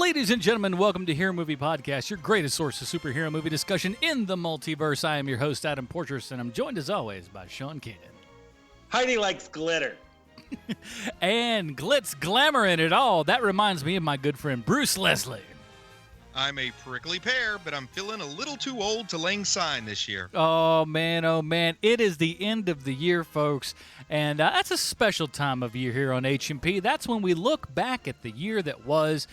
Ladies and gentlemen, welcome to Hero Movie Podcast, your greatest source of superhero movie discussion in the multiverse. I am your host, Adam Portrais, and I'm joined as always by Sean Keenan. Heidi likes glitter. And glitz, glamour in it all. That reminds me of my good friend Bruce Leslie. I'm a prickly pear, but I'm feeling a little too old to Lang Syne this year. Oh, man. It is the end of the year, folks, and that's a special time of year here on H&P. That's when we look back at the year that was.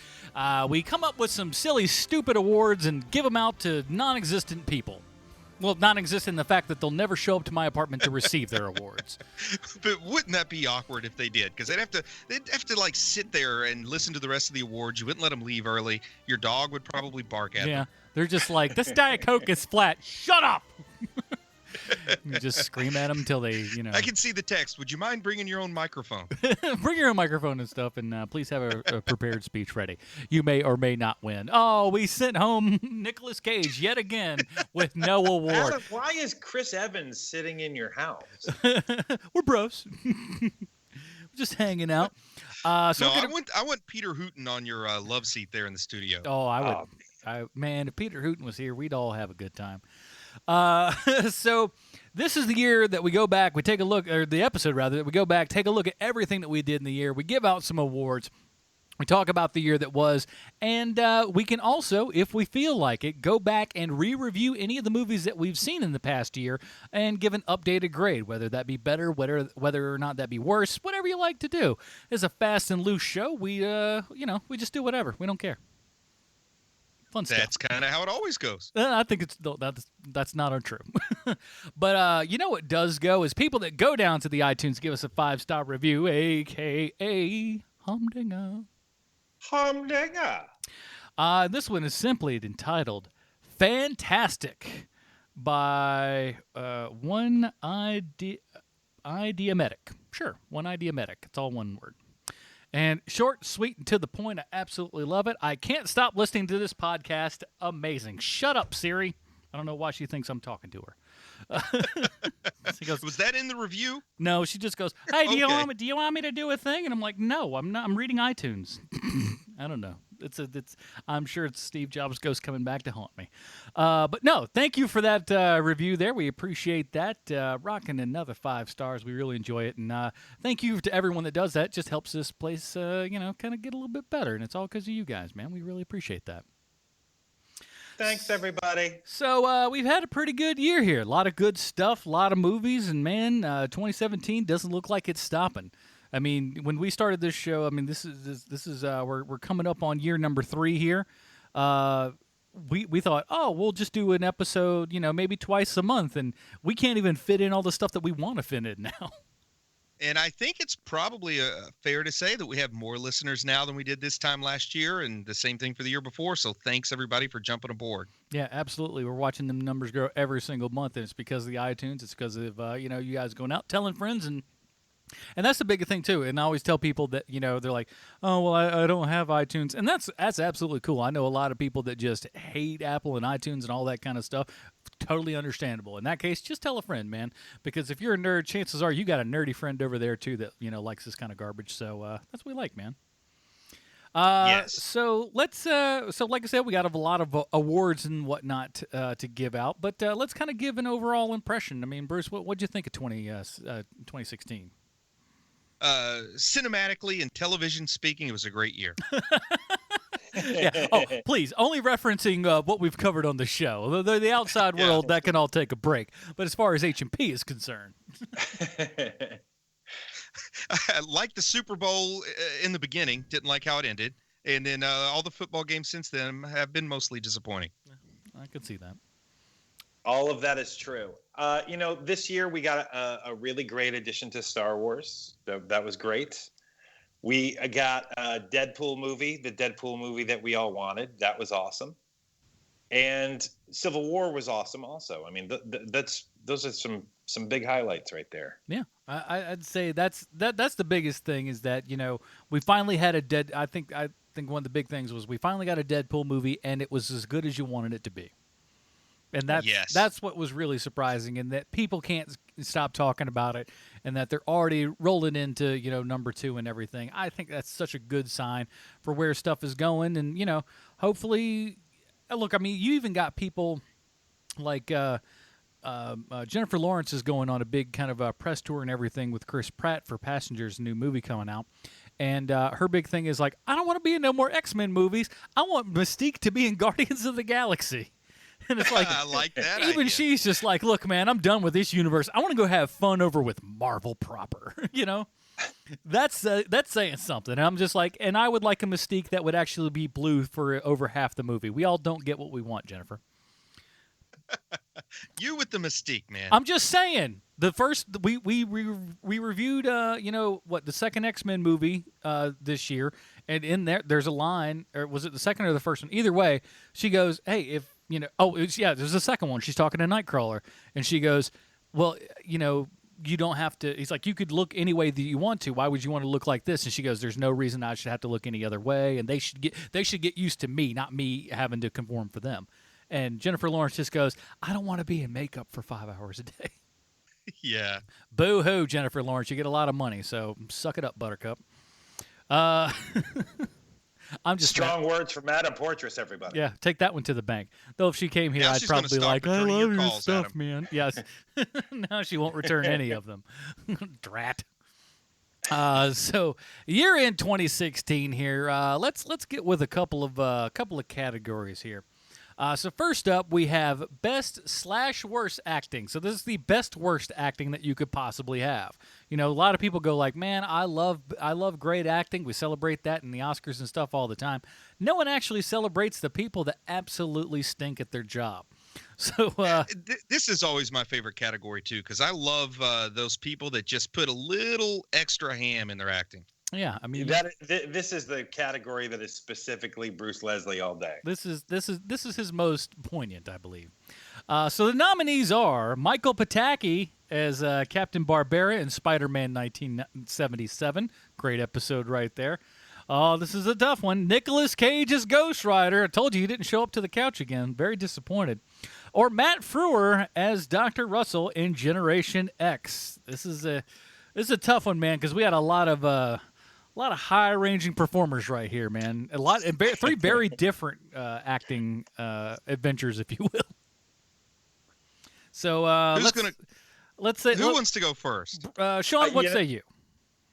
We come up with some silly, stupid awards and give them out to non-existent people. Well, non-existent in the fact that they'll never show up to my apartment to receive their awards. But wouldn't that be awkward if they did? Because they'd have to like sit there and listen to the rest of the awards. You wouldn't let them leave early. Your dog would probably bark at them. Yeah, they're just like, this Diet Coke is flat. Shut up! You just scream at them until they, I can see the text. Would you mind bringing your own microphone? Bring your own microphone and stuff, and please have a prepared speech ready. You may or may not win. Oh, we sent home Nicolas Cage yet again with no award. Adam, why is Chris Evans sitting in your house? We're bros. Just hanging out. I want Peter Hooten on your love seat there in the studio. Oh, I would. Man, if Peter Hooten was here, we'd all have a good time. So this is the year that we go back, we take a look, or the episode rather, that we go back, take a look at everything that we did in the year. We give out some awards. We talk about the year that was, and we can also, if we feel like it, go back and re-review any of the movies that we've seen in the past year and give an updated grade, whether that be better, whether or not that be worse, whatever you like to do. It's a fast and loose show. We just do whatever. We don't care. Fun stuff. That's kind of how it always goes. I think that's not untrue. But you know what does go is people that go down to the iTunes give us a 5-star review, a.k.a. Humdinger. Humdinger. This one is simply entitled Fantastic by One Idea Medic. Sure, One Idea Medic. It's all one word. And short, sweet, and to the point. I absolutely love it. I can't stop listening to this podcast. Amazing. Shut up, Siri. I don't know why she thinks I'm talking to her. She goes, was that in the review? No, she just goes, hey, do you want me to do a thing? And I'm like, no, I'm not. I'm reading iTunes. I don't know. I'm sure it's Steve Jobs' ghost coming back to haunt me. But no, thank you for that review there. We appreciate that. Rocking another 5 stars. We really enjoy it. And thank you to everyone that does that. It just helps this place, kind of get a little bit better. And it's all because of you guys, man. We really appreciate that. Thanks, everybody. So we've had a pretty good year here. A lot of good stuff, a lot of movies. And, man, 2017 doesn't look like it's stopping. I mean, when we started this show, I mean, this is we're coming up on year number 3 here. We thought, oh, we'll just do an episode, maybe twice a month, and we can't even fit in all the stuff that we want to fit in now. And I think it's probably fair to say that we have more listeners now than we did this time last year, and the same thing for the year before. So thanks everybody for jumping aboard. Yeah, absolutely. We're watching them numbers grow every single month, and it's because of the iTunes. It's because of you guys going out telling friends and that's the big thing, too. And I always tell people that, they're like, oh, well, I don't have iTunes. And that's absolutely cool. I know a lot of people that just hate Apple and iTunes and all that kind of stuff. Totally understandable. In that case, just tell a friend, man. Because if you're a nerd, chances are you got a nerdy friend over there, too, that, likes this kind of garbage. So that's what we like, man. Yes. So let's. So like I said, we got a lot of awards and whatnot to give out. But let's kind of give an overall impression. I mean, Bruce, what'd you think of 2016? Cinematically and television speaking, it was a great year. Yeah. Oh, please, only referencing what we've covered on the show. The outside world, that can all take a break. But as far as H&P is concerned. I liked the Super Bowl in the beginning, didn't like how it ended. And then all the football games since then have been mostly disappointing. I could see that. All of that is true. This year we got a really great addition to Star Wars. That was great. We got a Deadpool movie, the Deadpool movie that we all wanted. That was awesome. And Civil War was awesome also. I mean, those are some big highlights right there. Yeah, I'd say that's the biggest thing is that, we finally had I think one of the big things was we finally got a Deadpool movie, and it was as good as you wanted it to be. And that's what was really surprising, and that people can't stop talking about it, and that they're already rolling into, number 2 and everything. I think that's such a good sign for where stuff is going, and, hopefully, look, I mean, you even got people like Jennifer Lawrence is going on a big kind of press tour and everything with Chris Pratt for Passengers, new movie coming out. And her big thing is like, I don't want to be in no more X-Men movies. I want Mystique to be in Guardians of the Galaxy. And it's like, I like that even idea. she's just like, look, man, I'm done with this universe. I want to go have fun over with Marvel proper. That's saying something. And I'm just like, and I would like a Mystique that would actually be blue for over half the movie. We all don't get what we want, Jennifer. You with the Mystique, man. I'm just saying. The first we reviewed the second X-Men movie this year, and in there's a line, or was it the second or the first one? Either way, she goes, "Hey, if there's the second one. She's talking to Nightcrawler, and she goes, "Well, you don't have to." He's like, "You could look any way that you want to. Why would you want to look like this?" And she goes, "There's no reason I should have to look any other way, and they should get used to me, not me having to conform for them." And Jennifer Lawrence just goes, "I don't want to be in makeup for 5 hours a day." Yeah. Boo-hoo, Jennifer Lawrence. You get a lot of money, so suck it up, Buttercup. I'm just strong words from Adam Portrais, everybody. Yeah, take that one to the bank. Though if she came here, Now I'd she's gonna probably be stop like, I returning love your your calls, stuff, Adam. man. Yes. Now she won't return any of them. Drat. So year-end 2016 here. Let's get with a couple of categories here. So first up, we have best/worst acting. So this is the best/worst acting that you could possibly have. A lot of people go like, "Man, I love great acting. We celebrate that in the Oscars and stuff all the time." No one actually celebrates the people that absolutely stink at their job. So this is always my favorite category too, because I love those people that just put a little extra ham in their acting. Yeah, I mean this is the category that is specifically Bruce Leslie all day. This is his most poignant, I believe. So the nominees are Michael Pataki as Captain Barbera in Spider-Man 1977. Great episode right there. Oh, this is a tough one. Nicolas Cage as Ghost Rider. I told you he didn't show up to the couch again. Very disappointed. Or Matt Frewer as Dr. Russell in Generation X. This is a tough one, man, because we had a lot of high-ranging performers right here, man. Three very different acting adventures, if you will. So let's say who wants to go first? Sean, what say you?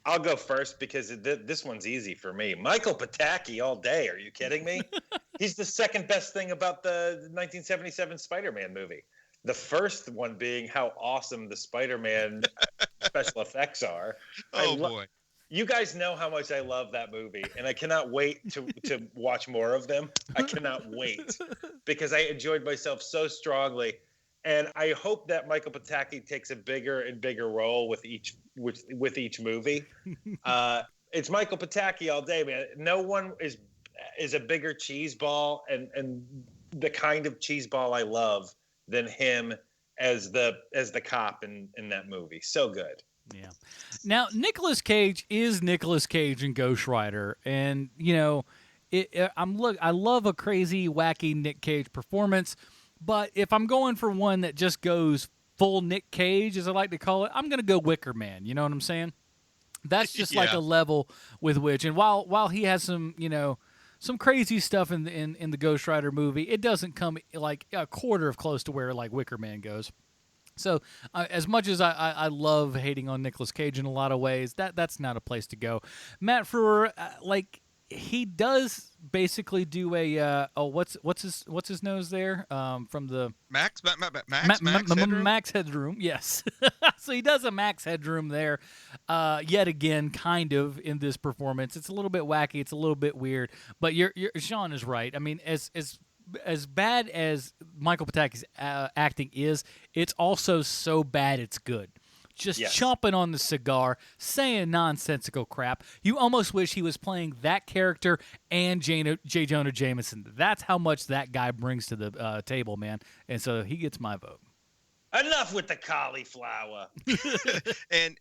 I'll go first because this one's easy for me. Michael Pataki all day. Are you kidding me? He's the second best thing about the 1977 Spider-Man movie. The first one being how awesome the Spider-Man special effects are. Oh, boy. You guys know how much I love that movie, and I cannot wait to watch more of them. I cannot wait because I enjoyed myself so strongly. And I hope that Michael Pataki takes a bigger and bigger role with each movie. It's Michael Pataki all day, man. No one is a bigger cheese ball and the kind of cheese ball I love than him as the cop in that movie. So good. Yeah. Now, Nicolas Cage is Nicolas Cage in Ghost Rider, and I love a crazy, wacky Nick Cage performance. But if I'm going for one that just goes full Nick Cage, as I like to call it, I'm going to go Wicker Man. You know what I'm saying? That's just like a level with which, and while he has some crazy stuff in the Ghost Rider movie, it doesn't come like a quarter of close to where like Wicker Man goes. So as much as I love hating on Nicolas Cage in a lot of ways, that's not a place to go. Matt Frewer, he does basically do a what's his nose there from the Max Headroom? Max Headroom, yes. So he does a Max Headroom there yet again, kind of in this performance. It's a little bit wacky, it's a little bit weird, but Sean is right. I mean, as bad as Michael Pataki's acting is, it's also so bad it's good. Just chomping on the cigar, saying nonsensical crap. You almost wish he was playing that character and J. Jonah Jameson. That's how much that guy brings to the table, man. And so he gets my vote. Enough with the cauliflower. And,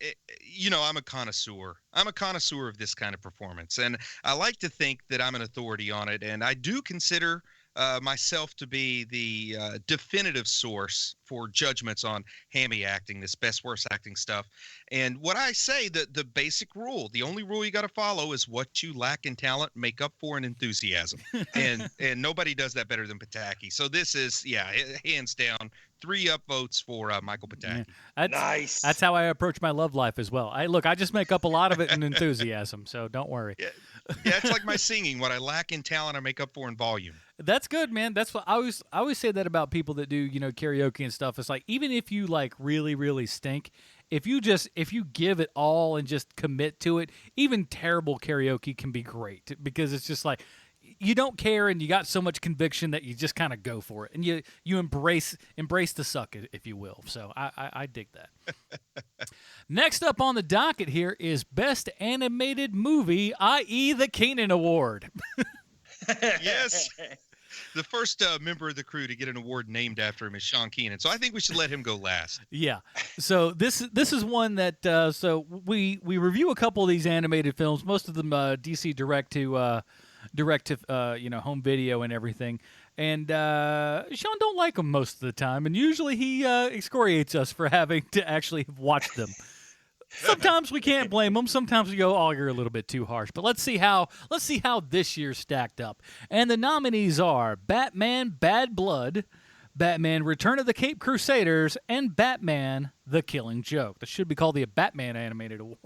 I'm a connoisseur. I'm a connoisseur of this kind of performance. And I like to think that I'm an authority on it. And I do consider myself to be the definitive source for judgments on hammy acting, this best worst acting stuff. And what I say, that the basic rule, the only rule you got to follow is what you lack in talent, make up for in enthusiasm. and nobody does that better than Pataki. So this is, hands down, 3 upvotes for Michael Pataki. Yeah. Nice. That's how I approach my love life as well. I just make up a lot of it in enthusiasm, so don't worry. Yeah, it's like my singing. What I lack in talent, I make up for in volume. That's good, man. That's what I always say that about people that do, karaoke and stuff. It's like, even if you like really, really stink, if you give it all and just commit to it, even terrible karaoke can be great, because it's just like, you don't care and you got so much conviction that you just kind of go for it, and you embrace the suck, if you will. So I dig that. Next up on the docket here is Best Animated Movie, i.e. the Keenan Award. Yes. The first member of the crew to get an award named after him is Sean Keenan, so I think we should let him go last. Yeah. So this is one that so we review a couple of these animated films, most of them DC direct to home video and everything. And Sean don't like them most of the time, and usually he excoriates us for having to actually watch them. Sometimes we can't blame them. Sometimes we go, "Oh, you're a little bit too harsh." But let's see how this year stacked up. And the nominees are Batman: Bad Blood, Batman: Return of the Caped Crusaders, and Batman: The Killing Joke. This should be called the Batman Animated Award.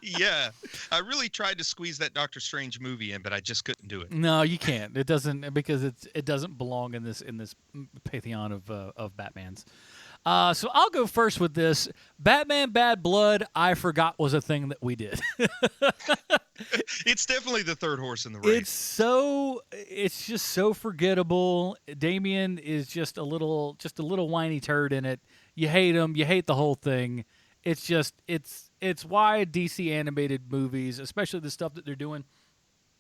Yeah, I really tried to squeeze that Doctor Strange movie in, but I just couldn't do it. No, you can't. It doesn't, because it doesn't belong in this pantheon of Batmans. So I'll go first with this. Batman: Bad Blood, I forgot was a thing that we did. It's definitely the third horse in the race. It's just so forgettable. Damian is just a little whiny turd in it. You hate him. You hate the whole thing. It's why DC animated movies, especially the stuff that they're doing,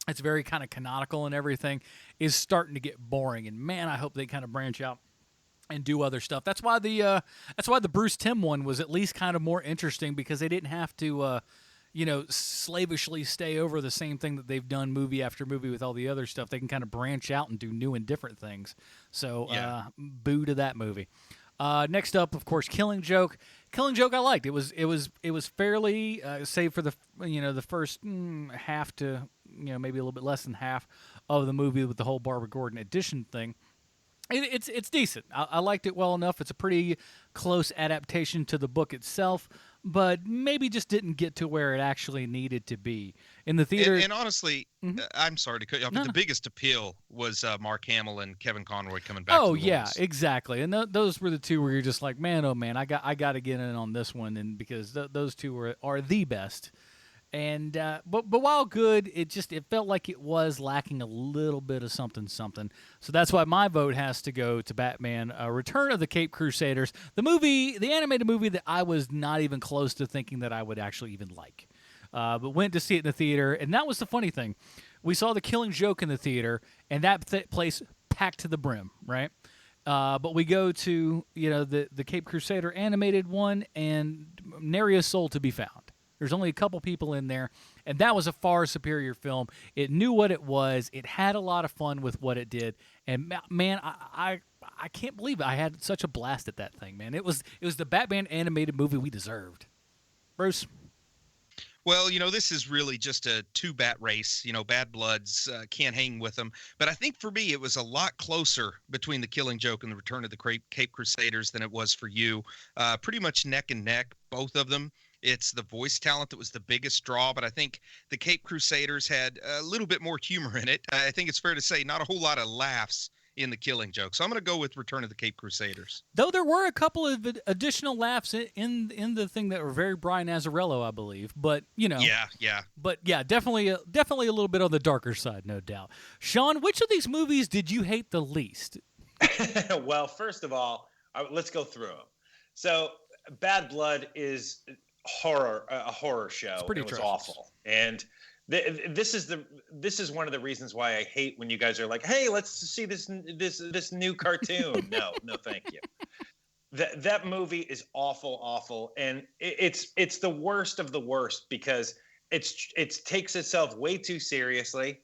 it's very kind of canonical and everything, is starting to get boring. And man, I hope they kind of branch out and do other stuff. That's why the Bruce Timm one was at least kind of more interesting, because they didn't have to slavishly stay over the same thing that they've done movie after movie with all the other stuff. They can kind of branch out and do new and different things. So boo to that movie. Next up, of course, Killing Joke. Killing Joke I liked. It was fairly, save for the first half to maybe a little bit less than half of the movie with the whole Barbara Gordon edition thing. It's decent. I liked it well enough. It's a pretty close adaptation to the book itself, but maybe just didn't get to where it actually needed to be. In the theater. And honestly, I'm sorry to cut you off, but the biggest appeal was Mark Hamill and Kevin Conroy coming back. Oh, to the yeah, roles. exactly. And those were the two where you're just like, man, oh, man, I got to get in on this one, and because those two are the best. And but while good, it felt like it was lacking a little bit of something. So that's why my vote has to go to Batman: Return of the Caped Crusaders, the animated movie that I was not even close to thinking that I would actually even like. But went to see it in the theater, and that was the funny thing. We saw The Killing Joke in the theater, and that place packed to the brim, right? But we go to the Caped Crusader animated one, and nary a soul to be found. There's only a couple people in there, and that was a far superior film. It knew what it was. It had a lot of fun with what it did, and man, I can't believe it. I had such a blast at that thing, man. It was the Batman animated movie we deserved. Bruce? Well, this is really just a two-bat race. Bad Bloods can't hang with them. But I think for me, it was a lot closer between The Killing Joke and The Return of the Caped Crusaders than it was for you. Pretty much neck and neck, both of them. It's the voice talent that was the biggest draw, but I think the Caped Crusaders had a little bit more humor in it. I think it's fair to say not a whole lot of laughs in The Killing Joke. So I'm going to go with Return of the Caped Crusaders. Though there were a couple of additional laughs in the thing that were very Brian Azzarello, I believe. But, Yeah. But, yeah, definitely a little bit on the darker side, no doubt. Sean, which of these movies did you hate the least? Well, first of all, let's go through them. So Bad Blood is a horror show. It's pretty it was atrocious. Awful, and this is one of the reasons why I hate when you guys are like, hey, let's see this new cartoon. no thank you. That movie is awful, and it's the worst of the worst, because it takes itself way too seriously.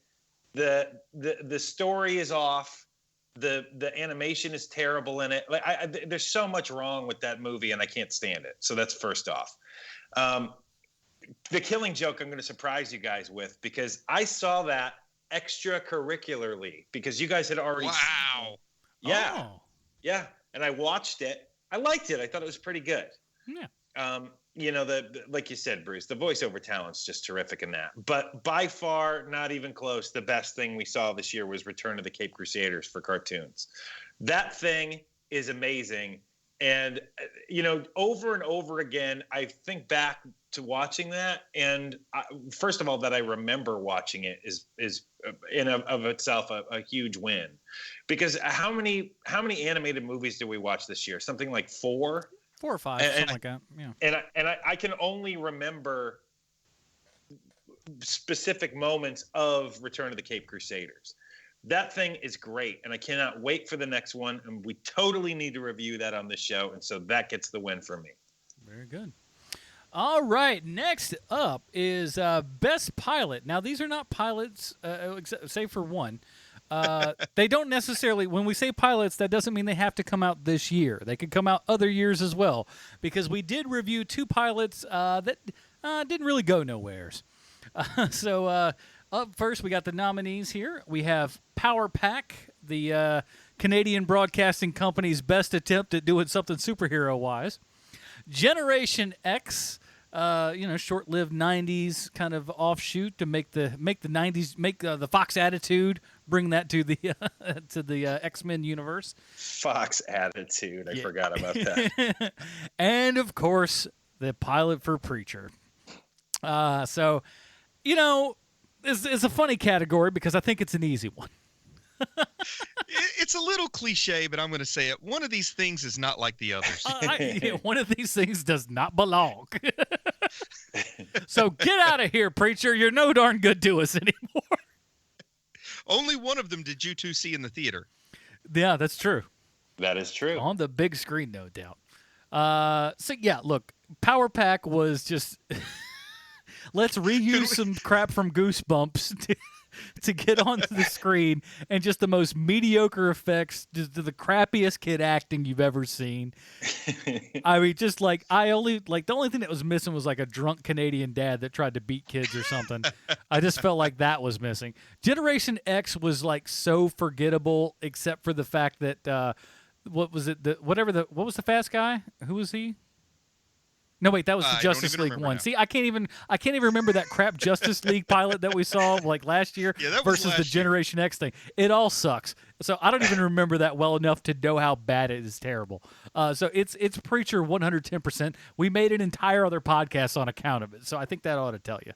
The story is off. The animation is terrible in it. Like there's so much wrong with that movie, and I can't stand it. So that's first off. The Killing Joke, I'm going to surprise you guys with, because I saw that extracurricularly because you guys had already. Wow. Yeah. Oh. Yeah. And I watched it. I liked it. I thought it was pretty good. Yeah. Like you said, Bruce, the voiceover talent's just terrific in that. But by far, not even close, the best thing we saw this year was Return of the Cape Crusaders for cartoons. That thing is amazing. And, over and over again, I think back to watching that. And first of all, that I remember watching it is in of itself a huge win. Because how many animated movies did we watch this year? Something like 4? 4 or 5, something like that. Yeah. And I can only remember specific moments of Return of the Cape Crusaders. That thing is great, and I cannot wait for the next one. And we totally need to review that on this show, and so that gets the win for me. Very good. All right, next up is Best Pilot. Now, these are not pilots, save for one. They don't necessarily, when we say pilots, that doesn't mean they have to come out this year. They could come out other years as well, because we did review 2 pilots that didn't really go nowheres. So up first, we got the nominees here. We have Power Pack, the Canadian Broadcasting Company's best attempt at doing something superhero-wise. Generation X, short-lived '90s kind of offshoot to make the '90s, make the Fox attitude, bring that to the X-Men universe. Fox attitude, I forgot about that. And of course, the pilot for Preacher. It's a funny category because I think it's an easy one. It's a little cliche, but I'm going to say it. One of these things is not like the others. One of these things does not belong. So get out of here, Preacher. You're no darn good to us anymore. Only one of them did you 2 see in the theater. Yeah, that's true. That is true. On the big screen, no doubt. Look, Power Pack was just... Let's reuse some crap from Goosebumps to get onto the screen, and just the most mediocre effects, just the crappiest kid acting you've ever seen. I mean, just the only thing that was missing was like a drunk Canadian dad that tried to beat kids or something. I just felt like that was missing. Generation X was like so forgettable, except for the fact that what was the fast guy? Who was he? No, wait, that was the Justice League one. Now. See, I can't even remember that crap Justice League pilot that we saw like last year versus the Generation X thing. It all sucks. So I don't even remember that well enough to know how bad it is. Terrible. So it's Preacher 110%. We made an entire other podcast on account of it. So I think that ought to tell you.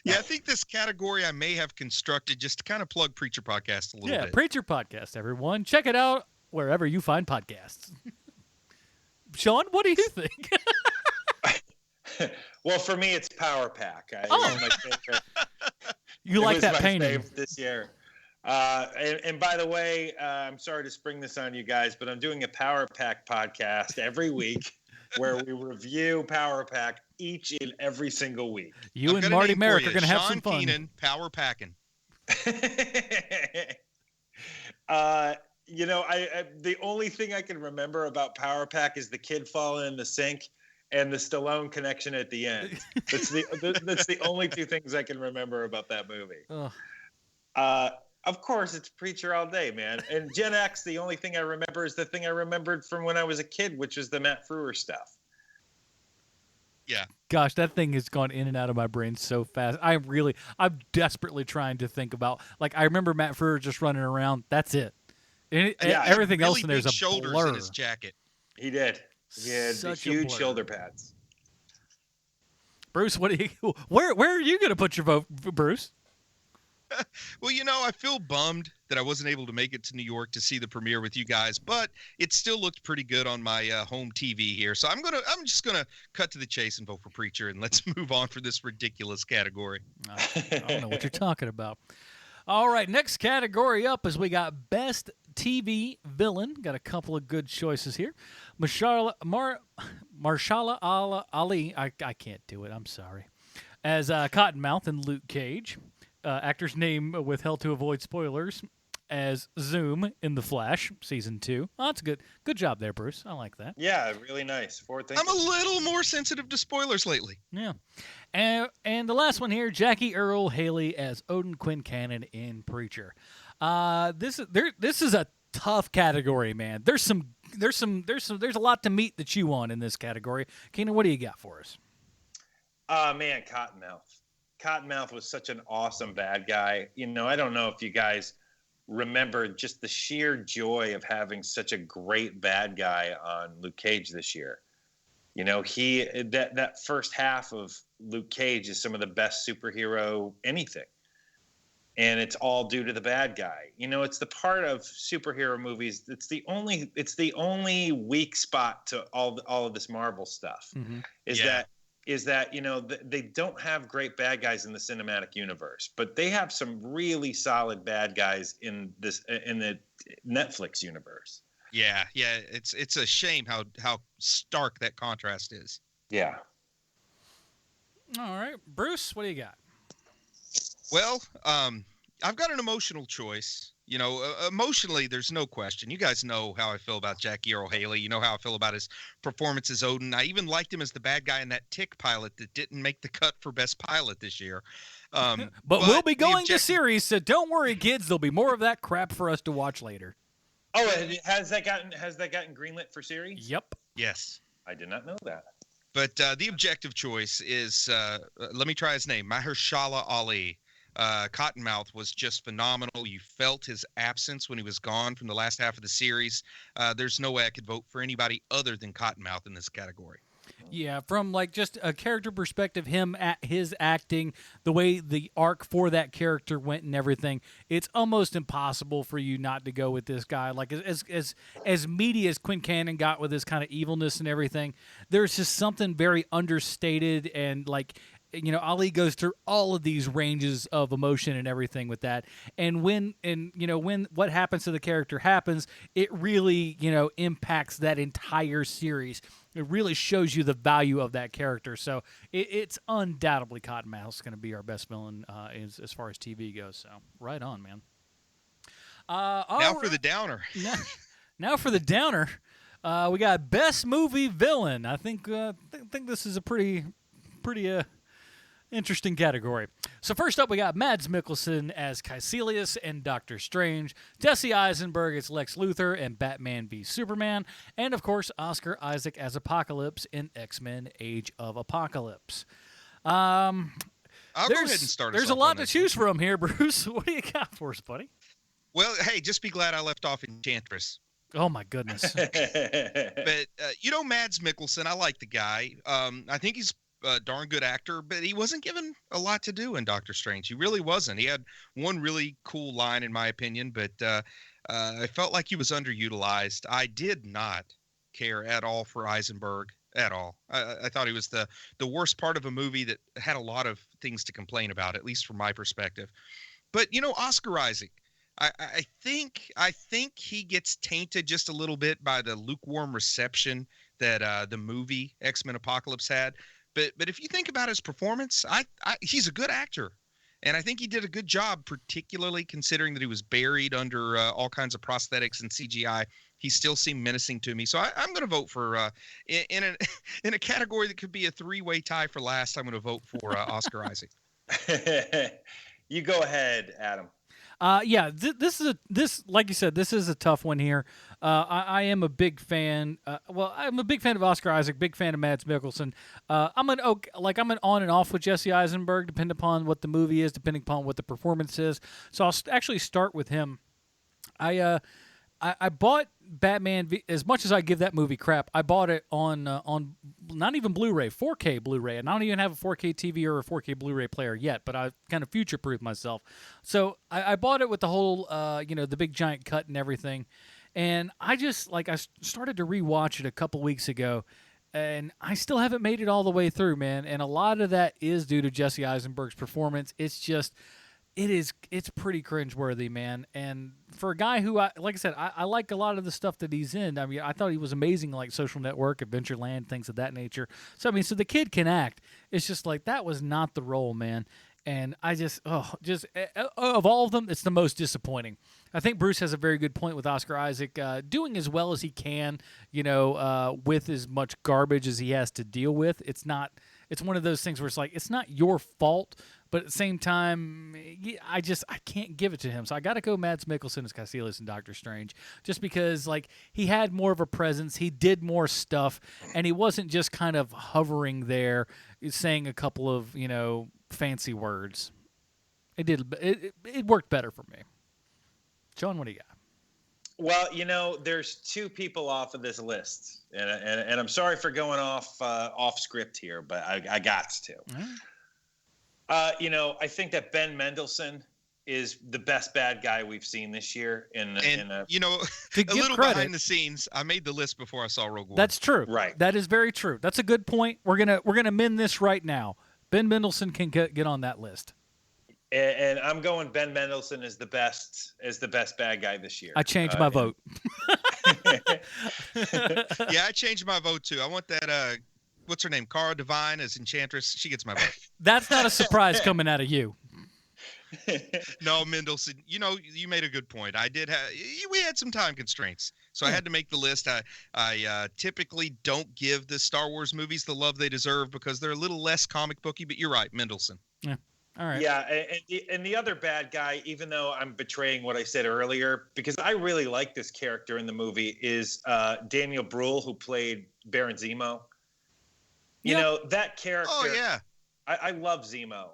Yeah, I think this category I may have constructed just to kind of plug Preacher Podcast a little bit. Yeah, Preacher Podcast, everyone. Check it out wherever you find podcasts. Sean, what do you think? Well, for me, it's Power Pack. It Oh. was my favorite. You like that my painting. favorite this year. And by the way, I'm sorry to spring this on you guys, but I'm doing a Power Pack podcast every week where we review Power Pack each and every single week. You and Marty Merrick are going to have some fun. Keenan, Power Packing. The only thing I can remember about Power Pack is the kid falling in the sink and the Stallone connection at the end. That's the only 2 things I can remember about that movie. Of course, it's Preacher all day, man. And Gen X, the only thing I remember is the thing I remembered from when I was a kid, which was the Matt Frewer stuff. Yeah. Gosh, that thing has gone in and out of my brain so fast. I'm desperately trying to think about. Like, I remember Matt Frewer just running around. That's it. Everything else in there's a shoulders blur. in his jacket. He did. He had huge shoulder pads. Bruce, where are you going to put your vote, Bruce? Well, I feel bummed that I wasn't able to make it to New York to see the premiere with you guys, but it still looked pretty good on my home TV here. So I'm just gonna cut to the chase and vote for Preacher, and let's move on for this ridiculous category. I don't know what you're talking about. All right, next category up is we got Best TV Villain. Got a couple of good choices here. Marshala Ali. I can't do it. I'm sorry. As Cottonmouth and Luke Cage. Actor's name withheld to avoid spoilers. as Zoom in The Flash season 2. Oh, that's good. Good job there, Bruce. I like that. Yeah, really nice. Forward thinking. I'm a little more sensitive to spoilers lately. Yeah. And the last one here, Jackie Earle Haley as Odin Quincannon in Preacher. This is a tough category, man. There's a lot to meat to chew on in this category. Keenan, what do you got for us? Man, Cottonmouth. Cottonmouth was such an awesome bad guy. I don't know if you guys remember just the sheer joy of having such a great bad guy on Luke Cage this year. That first half of Luke Cage is some of the best superhero anything. And it's all due to the bad guy. It's the part of superhero movies. It's the only weak spot to all of this Marvel stuff. Mm-hmm. Is that they don't have great bad guys in the cinematic universe, but they have some really solid bad guys in the Netflix universe. Yeah. It's a shame how stark that contrast is. Yeah. All right, Bruce, what do you got? Well, I've got an emotional choice. Emotionally, there's no question. You guys know how I feel about Jackie Earle Haley. You know how I feel about his performance as Odin. I even liked him as the bad guy in that Tick pilot that didn't make the cut for Best Pilot this year. But we'll be going to series, so don't worry, kids. There'll be more of that crap for us to watch later. Oh, has that gotten greenlit for series? Yep. Yes. I did not know that. But the objective choice is, let me try his name, Mahershala Ali. Cottonmouth was just phenomenal. You felt his absence when he was gone from the last half of the series. There's no way I could vote for anybody other than Cottonmouth in this category. Yeah, from just a character perspective, his acting, the way the arc for that character went and everything, it's almost impossible for you not to go with this guy. Like as meaty as Quincannon got with his kind of evilness and everything, there's just something very understated and Ali goes through all of these ranges of emotion and everything with that. And when what happens to the character happens, it really, impacts that entire series. It really shows you the value of that character. So it's undoubtedly Cottonmouth's going to be our best villain as far as TV goes. So right on, man. For the downer. Now for the downer. We got best movie villain. I think this is a pretty interesting category. So first up, we got Mads Mikkelsen as Caecilius in Doctor Strange, Jesse Eisenberg as Lex Luthor in Batman v Superman, and of course Oscar Isaac as Apocalypse in X-Men: Age of Apocalypse. I'll go ahead and start. There's a lot to choose from here, Bruce. What do you got for us, buddy? Well, hey, just be glad I left off Enchantress. Oh my goodness. But Mads Mikkelsen, I like the guy. I think he's a darn good actor, but he wasn't given a lot to do in Doctor Strange. He really wasn't. He had one really cool line, in my opinion, but I felt like he was underutilized. I did not care at all for Eisenberg at all. I thought he was the worst part of a movie that had a lot of things to complain about, at least from my perspective. But Oscar Isaac, I think he gets tainted just a little bit by the lukewarm reception that the movie X-Men Apocalypse had. But if you think about his performance, he's a good actor. And I think he did a good job, particularly considering that he was buried under all kinds of prosthetics and CGI. He still seemed menacing to me. So I'm going to vote for, in a category that could be a three-way tie for last, I'm going to vote for Oscar Isaac. You go ahead, Adam. This like you said, this is a tough one here. I am a big fan. I'm a big fan of Oscar Isaac, big fan of Mads Mikkelsen. I'm an on and off with Jesse Eisenberg, depending upon what the movie is, depending upon what the performance is. So I'll actually start with him. I bought Batman as much as I give that movie crap. I bought it on not even Blu-ray, 4K Blu-ray, and I don't even have a 4K TV or a 4K Blu-ray player yet. But I kind of future-proofed myself, so I bought it with the whole the big giant cut and everything. And I just I started to rewatch it a couple weeks ago, and I still haven't made it all the way through, man. And a lot of that is due to Jesse Eisenberg's performance. It's just. It's pretty cringeworthy, man. And for a guy who, I like a lot of the stuff that he's in. I mean, I thought he was amazing, like Social Network, Adventureland, things of that nature. So, so the kid can act. It's just that was not the role, man. And I just of all of them, it's the most disappointing. I think Bruce has a very good point with Oscar Isaac doing as well as he can, with as much garbage as he has to deal with. It's one of those things where it's like, it's not your fault, but at the same time, I can't give it to him. So I got to go Mads Mikkelsen as Caecilius in Doctor Strange, just because like he had more of a presence, he did more stuff, and he wasn't just kind of hovering there saying a couple of fancy words. It worked better for me. Sean, what do you got? Well, there's two people off of this list, and I'm sorry for going off script here, but I got to. I think that Ben Mendelsohn is the best bad guy we've seen this year. A little credit, behind the scenes, I made the list before I saw Rogue One. That's true. Right. That is very true. That's a good point. We're gonna mend this right now. Ben Mendelsohn can get on that list. And I'm going Ben Mendelsohn is the best bad guy this year. I changed my vote. Yeah, I changed my vote too. I want that what's her name? Cara Devine as Enchantress. She gets my vote. That's not a surprise coming out of you. No, Mendelsohn, you made a good point. We had some time constraints, so I had to make the list. I typically don't give the Star Wars movies the love they deserve because they're a little less comic booky, but you're right, Mendelsohn. Yeah. All right. Yeah, and the other bad guy, even though I'm betraying what I said earlier, because I really like this character in the movie, is Daniel Bruhl, who played Baron Zemo. That character. Oh, yeah. I love Zemo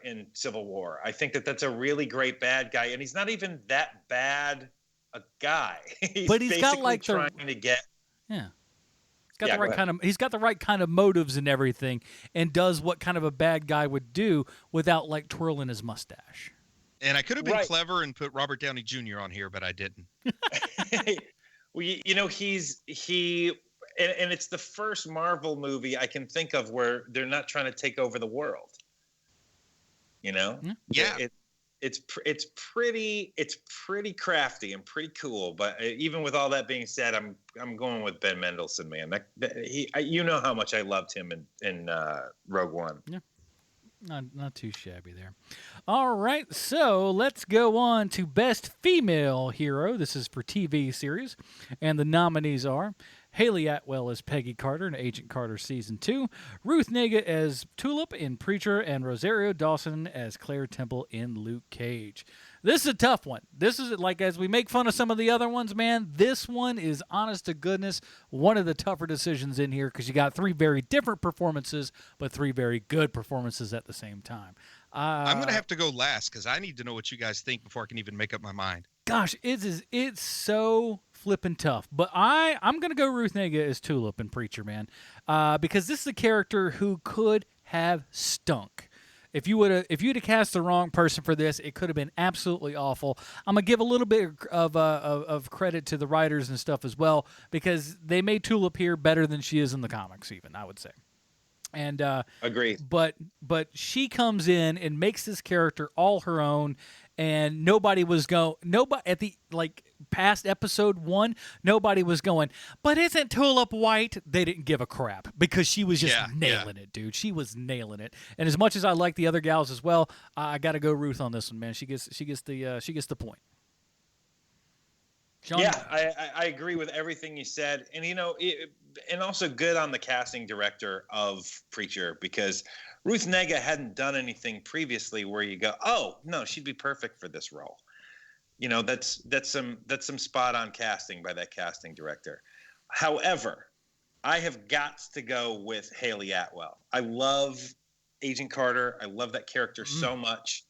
in Civil War. I think that's a really great bad guy, and he's not even that bad a guy. But he's got like trying to get. Yeah. He's got the right kind of motives and everything, and does what kind of a bad guy would do without like twirling his mustache. And I could have been clever and put Robert Downey Jr. on here, but I didn't. Well, and it's the first Marvel movie I can think of where they're not trying to take over the world. Yeah. It's pretty crafty and pretty cool. But even with all that being said, I'm going with Ben Mendelsohn, man. You know how much I loved him in Rogue One. Yeah, not too shabby there. All right, so let's go on to Best Female Hero. This is for TV series, and the nominees are Haley Atwell as Peggy Carter in Agent Carter Season 2, Ruth Negga as Tulip in Preacher, and Rosario Dawson as Claire Temple in Luke Cage. This is a tough one. This is, like, as we make fun of some of the other ones, man, this one is, honest to goodness, one of the tougher decisions in here because you got three very different performances, but three very good performances at the same time. I'm going to have to go last because I need to know what you guys think before I can even make up my mind. Gosh, it's so flippin' tough. But I'm going to go Ruth Negga as Tulip in Preacher, man, because this is a character who could have stunk. If you'd have cast the wrong person for this, it could have been absolutely awful. I'm gonna give a little bit of credit to the writers and stuff as well because they made Tulip here better than she is in the comics, even I would say. And agreed. But she comes in and makes this character all her own. And nobody at the past episode 1, nobody was going, but isn't Tulip white? They didn't give a crap because she was just nailing it, dude. She was nailing it. And as much as I like the other gals as well, I got to go Ruth on this one, man. She gets the point. Sean? Yeah, I agree with everything you said, and and also good on the casting director of Preacher because Ruth Negga hadn't done anything previously where you go, oh no, she'd be perfect for this role. That's some spot on casting by that casting director. However, I have got to go with Haley Atwell. I love Agent Carter. I love that character so much.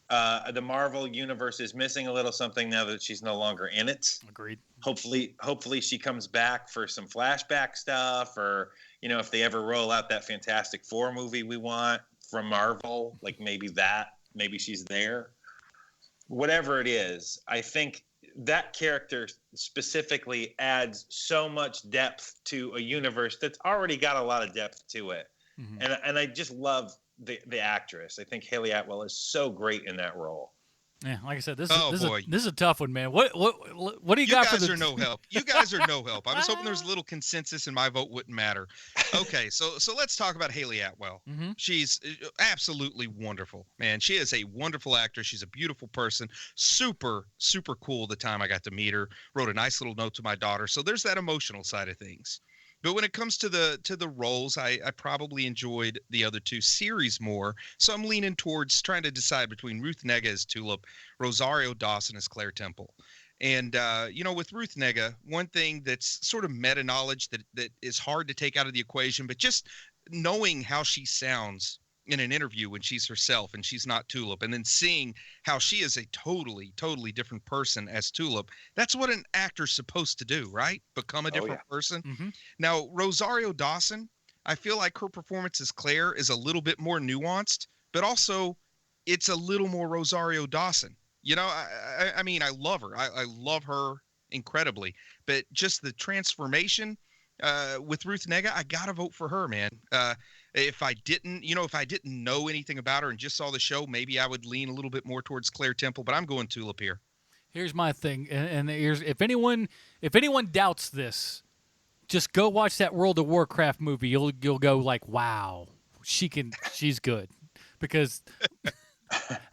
The Marvel universe is missing a little something now that she's no longer in it. Agreed. Hopefully she comes back for some flashback stuff, or if they ever roll out that Fantastic Four movie we want from Marvel, like maybe she's there. Whatever it is, I think that character specifically adds so much depth to a universe that's already got a lot of depth to it, and I just love the actress. I think Haley Atwell is so great in that role. Yeah, like I said, this Oh, is boy. this is a tough one, man. What do you You got for guys the? are no help. You guys are no help. I was hoping there was a little consensus and my vote wouldn't matter. Okay, so let's talk about Haley Atwell. Mhm. She's absolutely wonderful, man. She is a wonderful actress. She's a beautiful person. Super, super cool the time I got to meet her. Wrote a nice little note to my daughter. So there's that emotional side of things. But when it comes to the roles, I probably enjoyed the other two series more. So I'm leaning towards trying to decide between Ruth Negga as Tulip, Rosario Dawson as Claire Temple. And, with Ruth Negga, one thing that's sort of meta knowledge that is hard to take out of the equation, but just knowing how she sounds in an interview when she's herself and she's not Tulip, and then seeing how she is a totally, totally different person as Tulip, that's what an actor's supposed to do, right? Become a different person. Mm-hmm. Now, Rosario Dawson, I feel like her performance as Claire is a little bit more nuanced, but also it's a little more Rosario Dawson. I mean, I love her. I love her incredibly, but just the transformation with Ruth Negga, I gotta vote for her, man. If I didn't know anything about her and just saw the show, maybe I would lean a little bit more towards Claire Temple, but I'm going Tulip here. Here's my thing, and here's if anyone doubts this, just go watch that World of Warcraft movie. You'll go like, wow, she's good, because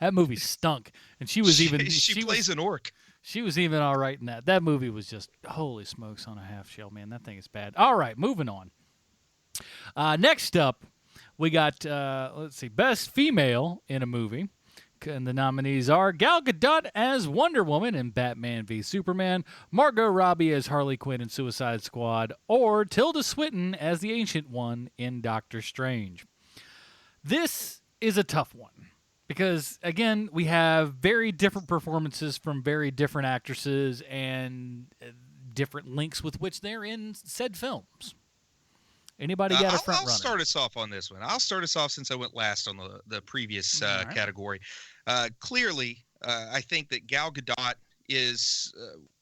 that movie stunk, and she plays an orc. She was even all right in that. That movie was just holy smokes on a half shell, man. That thing is bad. All right, moving on. Next up, we got let's see, Best Female in a Movie. And the nominees are Gal Gadot as Wonder Woman in Batman v Superman, Margot Robbie as Harley Quinn in Suicide Squad, or Tilda Swinton as the Ancient One in Doctor Strange. This is a tough one because, again, we have very different performances from very different actresses and different links with which they're in said films. Anybody got a front runner? I'll start us off on this one. I'll start us off since I went last on the previous right. category. Clearly, I think that Gal Gadot is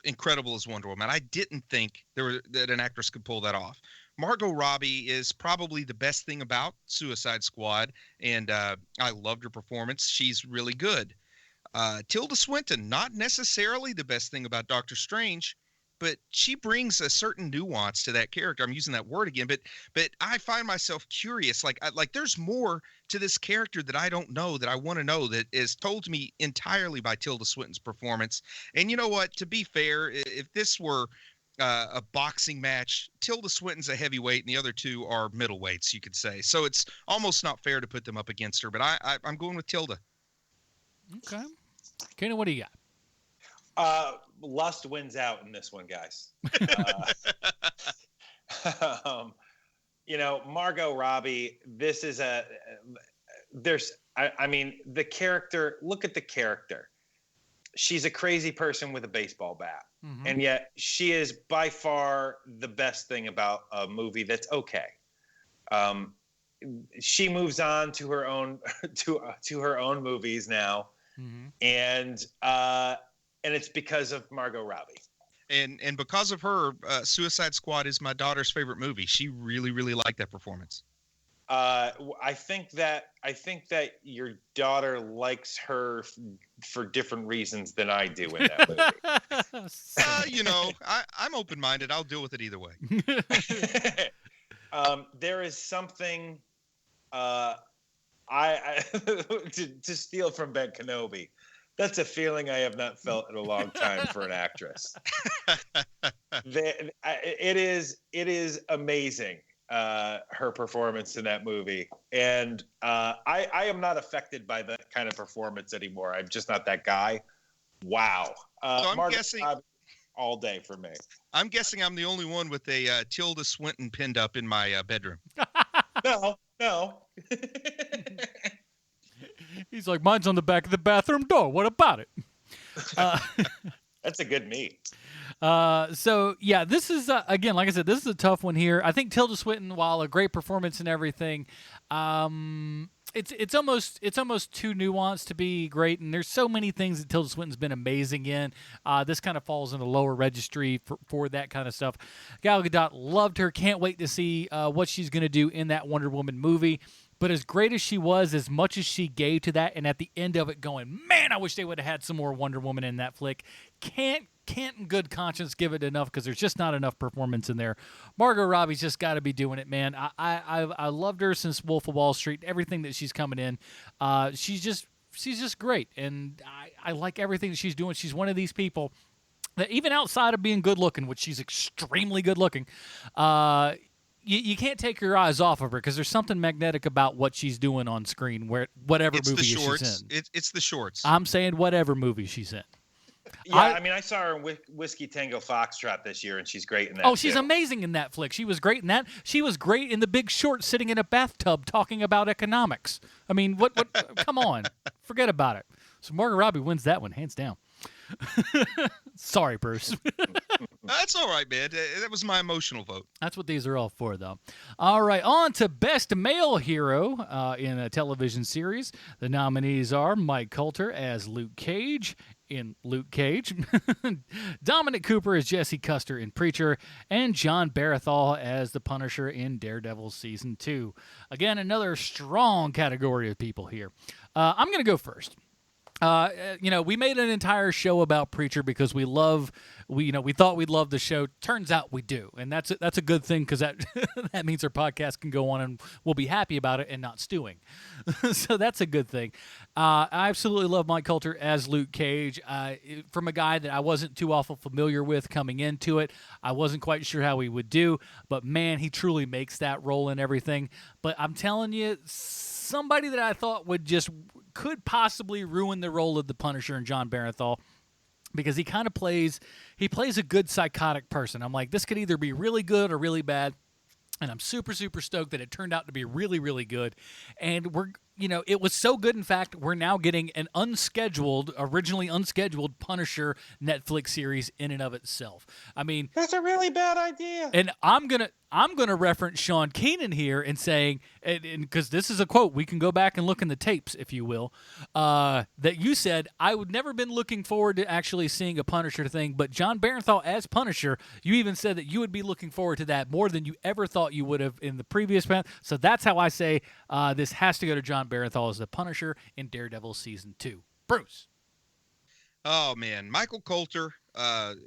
incredible as Wonder Woman. I didn't think that an actress could pull that off. Margot Robbie is probably the best thing about Suicide Squad, and I loved her performance. She's really good. Tilda Swinton, not necessarily the best thing about Doctor Strange, but she brings a certain nuance to that character. I'm using that word again, but I find myself curious. Like there's more to this character that I don't know, that I want to know, that is told to me entirely by Tilda Swinton's performance. And you know what? To be fair, if this were a boxing match, Tilda Swinton's a heavyweight and the other two are middleweights, you could say. So it's almost not fair to put them up against her, but I'm going with Tilda. Okay. Keenan, what do you got? Lust wins out in this one, guys. Margot Robbie, this is the character, look at the character. She's a crazy person with a baseball bat. Mm-hmm. And yet she is by far the best thing about a movie that's okay. She moves on to her own, to her own movies now. Mm-hmm. And it's because of Margot Robbie. And because of her, Suicide Squad is my daughter's favorite movie. She really, really liked that performance. I think that your daughter likes her for different reasons than I do in that movie. I'm open-minded. I'll deal with it either way. There is something I to steal from Ben Kenobi. That's a feeling I have not felt in a long time for an actress. It is amazing, her performance in that movie. And I am not affected by that kind of performance anymore. I'm just not that guy. Wow. So I'm guessing all day for me. I'm guessing I'm the only one with a Tilda Swinton pinned up in my bedroom. No. He's like, mine's on the back of the bathroom door. What about it? That's a good me. So yeah, this is again, like I said, this is a tough one here. I think Tilda Swinton, while a great performance and everything, it's almost too nuanced to be great. And there's so many things that Tilda Swinton's been amazing in. This kind of falls in the lower registry for that kind of stuff. Gal Gadot, loved her. Can't wait to see what she's going to do in that Wonder Woman movie. But as great as she was, as much as she gave to that, and at the end of it going, man, I wish they would have had some more Wonder Woman in that flick. Can't in good conscience give it enough because there's just not enough performance in there. Margot Robbie's just got to be doing it, man. I loved her since Wolf of Wall Street. Everything that she's coming in, she's just great, and I like everything that she's doing. She's one of these people that even outside of being good looking, which she's extremely good looking, you can't take your eyes off of her because there's something magnetic about what she's doing on screen. Whatever movie she's in, it's the shorts. I'm saying whatever movie she's in. Yeah, I mean, I saw her in Whiskey Tango Foxtrot this year, and she's great in that. Oh, she's amazing in that flick. She was great in that. She was great in The Big Short, sitting in a bathtub talking about economics. I mean, what come on, forget about it. So Margot Robbie wins that one, hands down. Sorry, Bruce. That's all right, man. That was my emotional vote. That's what these are all for, though. All right, on to Best Male Hero in a television series. The nominees are Mike Coulter as Luke Cage in Luke Cage, Dominic Cooper as Jesse Custer in Preacher, and John Barathol as the Punisher in Daredevil Season 2. Again, another strong category of people here. I'm going to go first. We made an entire show about Preacher because we thought we'd love the show. Turns out we do, and that's a good thing because that that means our podcast can go on and we'll be happy about it and not stewing. So that's a good thing. I absolutely love Mike Coulter as Luke Cage. From a guy that I wasn't too awful familiar with coming into it, I wasn't quite sure how he would do, but man, he truly makes that role and everything. But I'm telling you, somebody that I thought could possibly ruin the role of the Punisher and John Barathol, because he plays a good psychotic person. I'm like, this could either be really good or really bad, and I'm super, super stoked that it turned out to be really, really good. And it was so good, in fact, we're now getting an originally unscheduled Punisher Netflix series in and of itself. I mean, that's a really bad idea. And I'm gonna reference Sean Keenan here and saying, and because this is a quote, we can go back and look in the tapes, if you will, that you said, I would never been looking forward to actually seeing a Punisher thing, but John Barathol as Punisher, you even said that you would be looking forward to that more than you ever thought you would have in the previous path. So that's how I say this has to go to John Barathol as the Punisher in Daredevil Season 2. Bruce. Oh man, Michael Coulter,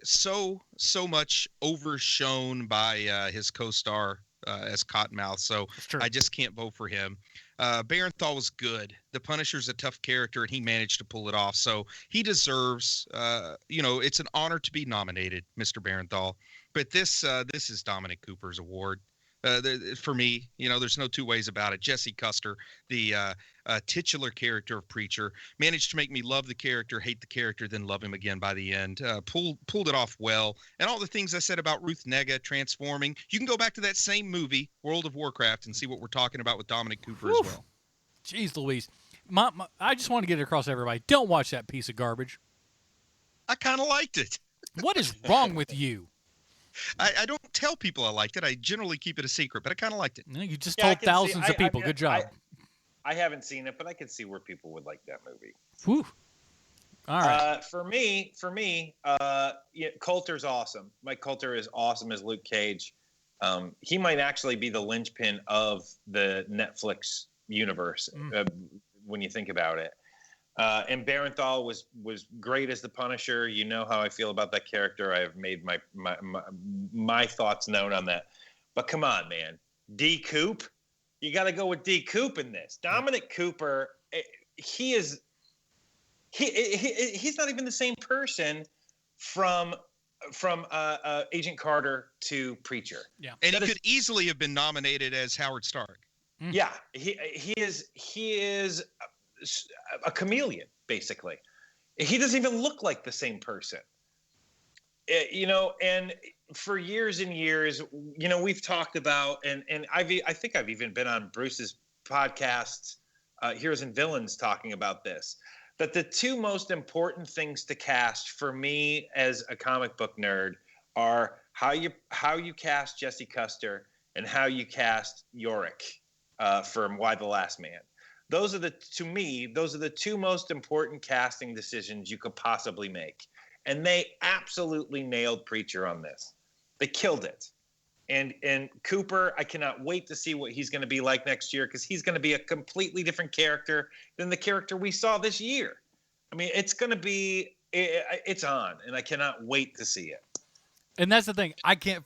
so much overshone by his co-star as Cottonmouth, so I just can't vote for him. Barathol was good. The Punisher's a tough character, and he managed to pull it off. So he deserves, it's an honor to be nominated, Mr. Barathol. But this is Dominic Cooper's award. For me, there's no two ways about it. Jesse Custer, the titular character of Preacher, managed to make me love the character, hate the character, then love him again by the end. Pulled it off well. And all the things I said about Ruth Negga transforming, you can go back to that same movie, World of Warcraft, and see what we're talking about with Dominic Cooper as well. Jeez Louise. I just want to get it across to everybody. Don't watch that piece of garbage. I kind of liked it. What is wrong with you? I don't tell people I liked it. I generally keep it a secret, but I kind of liked it. You just told thousands of people. Good job. I haven't seen it, but I can see where people would like that movie. Whew. All right. For me, Coulter's awesome. Mike Coulter is awesome as Luke Cage. He might actually be the linchpin of the Netflix universe when you think about it. And Barathol was great as the Punisher. You know how I feel about that character. I have made my thoughts known on that. But come on, man, D. Coop, you got to go with D. Coop in this. Dominic Cooper, he's not even the same person from Agent Carter to Preacher. Yeah, and he could easily have been nominated as Howard Stark. Yeah, he is a chameleon, basically. He doesn't even look like the same person. And for years and years, we've talked about, and I think I've even been on Bruce's podcast, Heroes and Villains, talking about this, that the two most important things to cast for me as a comic book nerd are how you cast Jesse Custer and how you cast Yorick from Why the Last Man. Those are the two most important casting decisions you could possibly make. And they absolutely nailed Preacher on this. They killed it. And Cooper, I cannot wait to see what he's going to be like next year, because he's going to be a completely different character than the character we saw this year. I mean, it's going to be it's on, and I cannot wait to see it. And that's the thing. I can't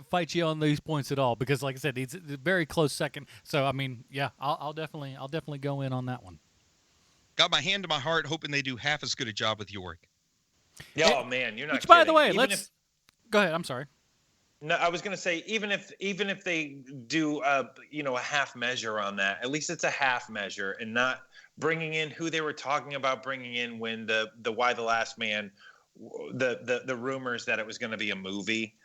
fight you on these points at all, because, like I said, it's a very close second. So I mean, yeah, I'll definitely go in on that one. Got my hand to my heart, hoping they do half as good a job with Yorick. Oh man, you're not. Which, by kidding. the way, Even go ahead. I'm sorry. No, I was going to say, even if they do a half measure on that, at least it's a half measure, and not bringing in who they were talking about bringing in when the Why the Last Man, the rumors that it was going to be a movie,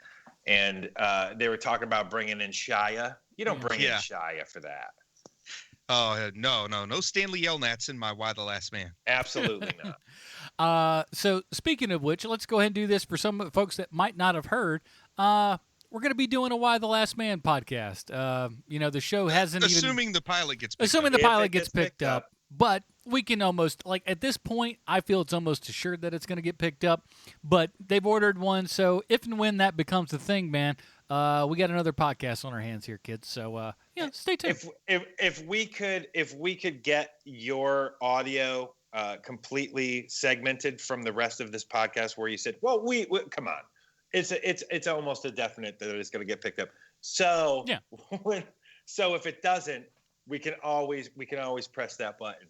and they were talking about bringing in Shia. You don't bring in Shia for that. Oh no Stanley Yelnats in my Why the Last Man. Absolutely not. So speaking of which, let's go ahead and do this for some folks that might not have heard. We're going to be doing a Why the Last Man podcast. The show hasn't assuming the pilot gets picked assuming up. the pilot gets picked up. But we can almost, like, at this point, I feel it's almost assured that it's going to get picked up. But they've ordered one, so if and when that becomes a thing, man, we got another podcast on our hands here, kids. So stay tuned. If we could get your audio completely segmented from the rest of this podcast, where you said, "Well, we come on," it's almost a definite that it's going to get picked up. So yeah. So if it doesn't, we can always press that button.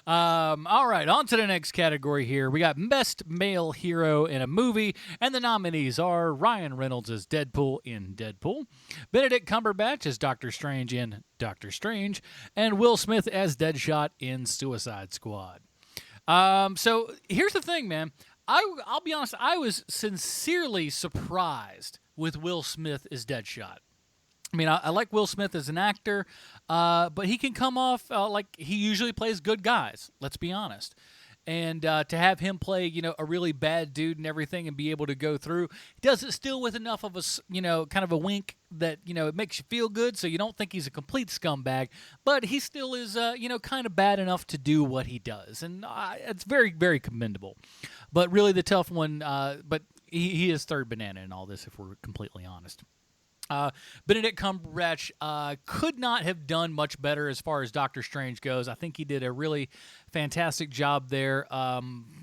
All right, on to the next category here. We got Best Male Hero in a Movie, and the nominees are Ryan Reynolds as Deadpool in Deadpool, Benedict Cumberbatch as Doctor Strange in Doctor Strange, and Will Smith as Deadshot in Suicide Squad. So here's the thing, man. I'll be honest, I was sincerely surprised with Will Smith as Deadshot. I mean, I like Will Smith as an actor, but he can come off like he usually plays good guys, let's be honest. And to have him play, a really bad dude and everything and be able to go through, he does it still with enough of a, kind of a wink that, it makes you feel good, so you don't think he's a complete scumbag, but he still is, kind of bad enough to do what he does. And it's very, very commendable. But really the tough one, but he is third banana in all this, if we're completely honest. Benedict Cumberbatch could not have done much better as far as Doctor Strange goes. I think he did a really fantastic job there.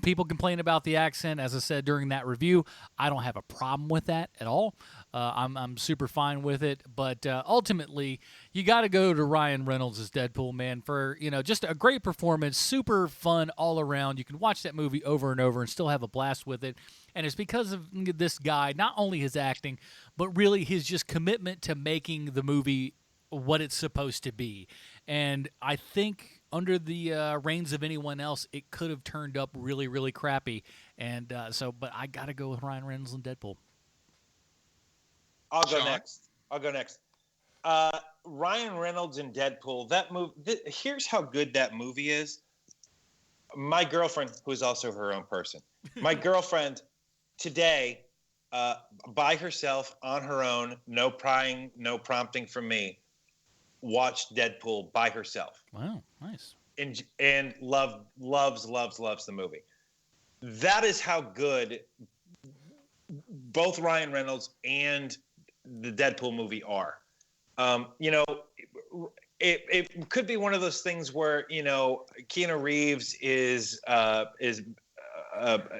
People complain about the accent. As I said during that review, I don't have a problem with that at all. I'm super fine with it. But ultimately, you got to go to Ryan Reynolds as Deadpool, man, for just a great performance, super fun all around. You can watch that movie over and over and still have a blast with it. And it's because of this guy, not only his acting, but really his just commitment to making the movie what it's supposed to be. And I think under the reins of anyone else, it could have turned up really, really crappy. And but I got to go with Ryan Reynolds and Deadpool. I'll go next. Ryan Reynolds and Deadpool. That movie. Here's how good that movie is. My girlfriend, who is also her own person, my girlfriend today, by herself on her own, no prying, no prompting from me, watched Deadpool by herself. Wow, nice. And loves the movie. That is how good both Ryan Reynolds and the Deadpool movie are. It could be one of those things where Keanu Reeves is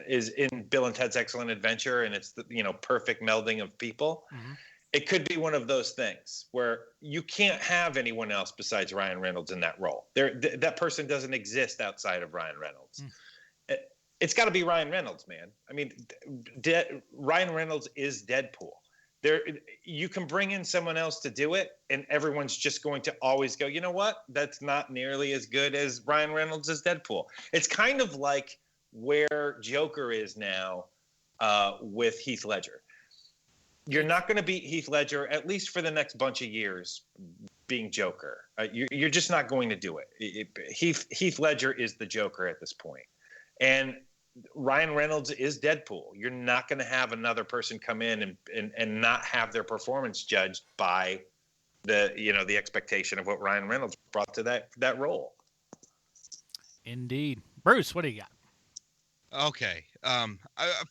in Bill and Ted's Excellent Adventure, and it's the perfect melding of people. Mm-hmm. It could be one of those things where you can't have anyone else besides Ryan Reynolds in that role. That person doesn't exist outside of Ryan Reynolds. It's got to be Ryan Reynolds, man. I mean, Ryan Reynolds is Deadpool. You can bring in someone else to do it, and everyone's just going to always go, you know what? That's not nearly as good as Ryan Reynolds as Deadpool. It's kind of like where Joker is now with Heath Ledger. You're not going to beat Heath Ledger, at least for the next bunch of years, being Joker. You're just not going to do it. Heath Ledger is the Joker at this point. And Ryan Reynolds is Deadpool. You're not going to have another person come in and not have their performance judged by the expectation of what Ryan Reynolds brought to that role. Indeed. Bruce, what do you got? Okay.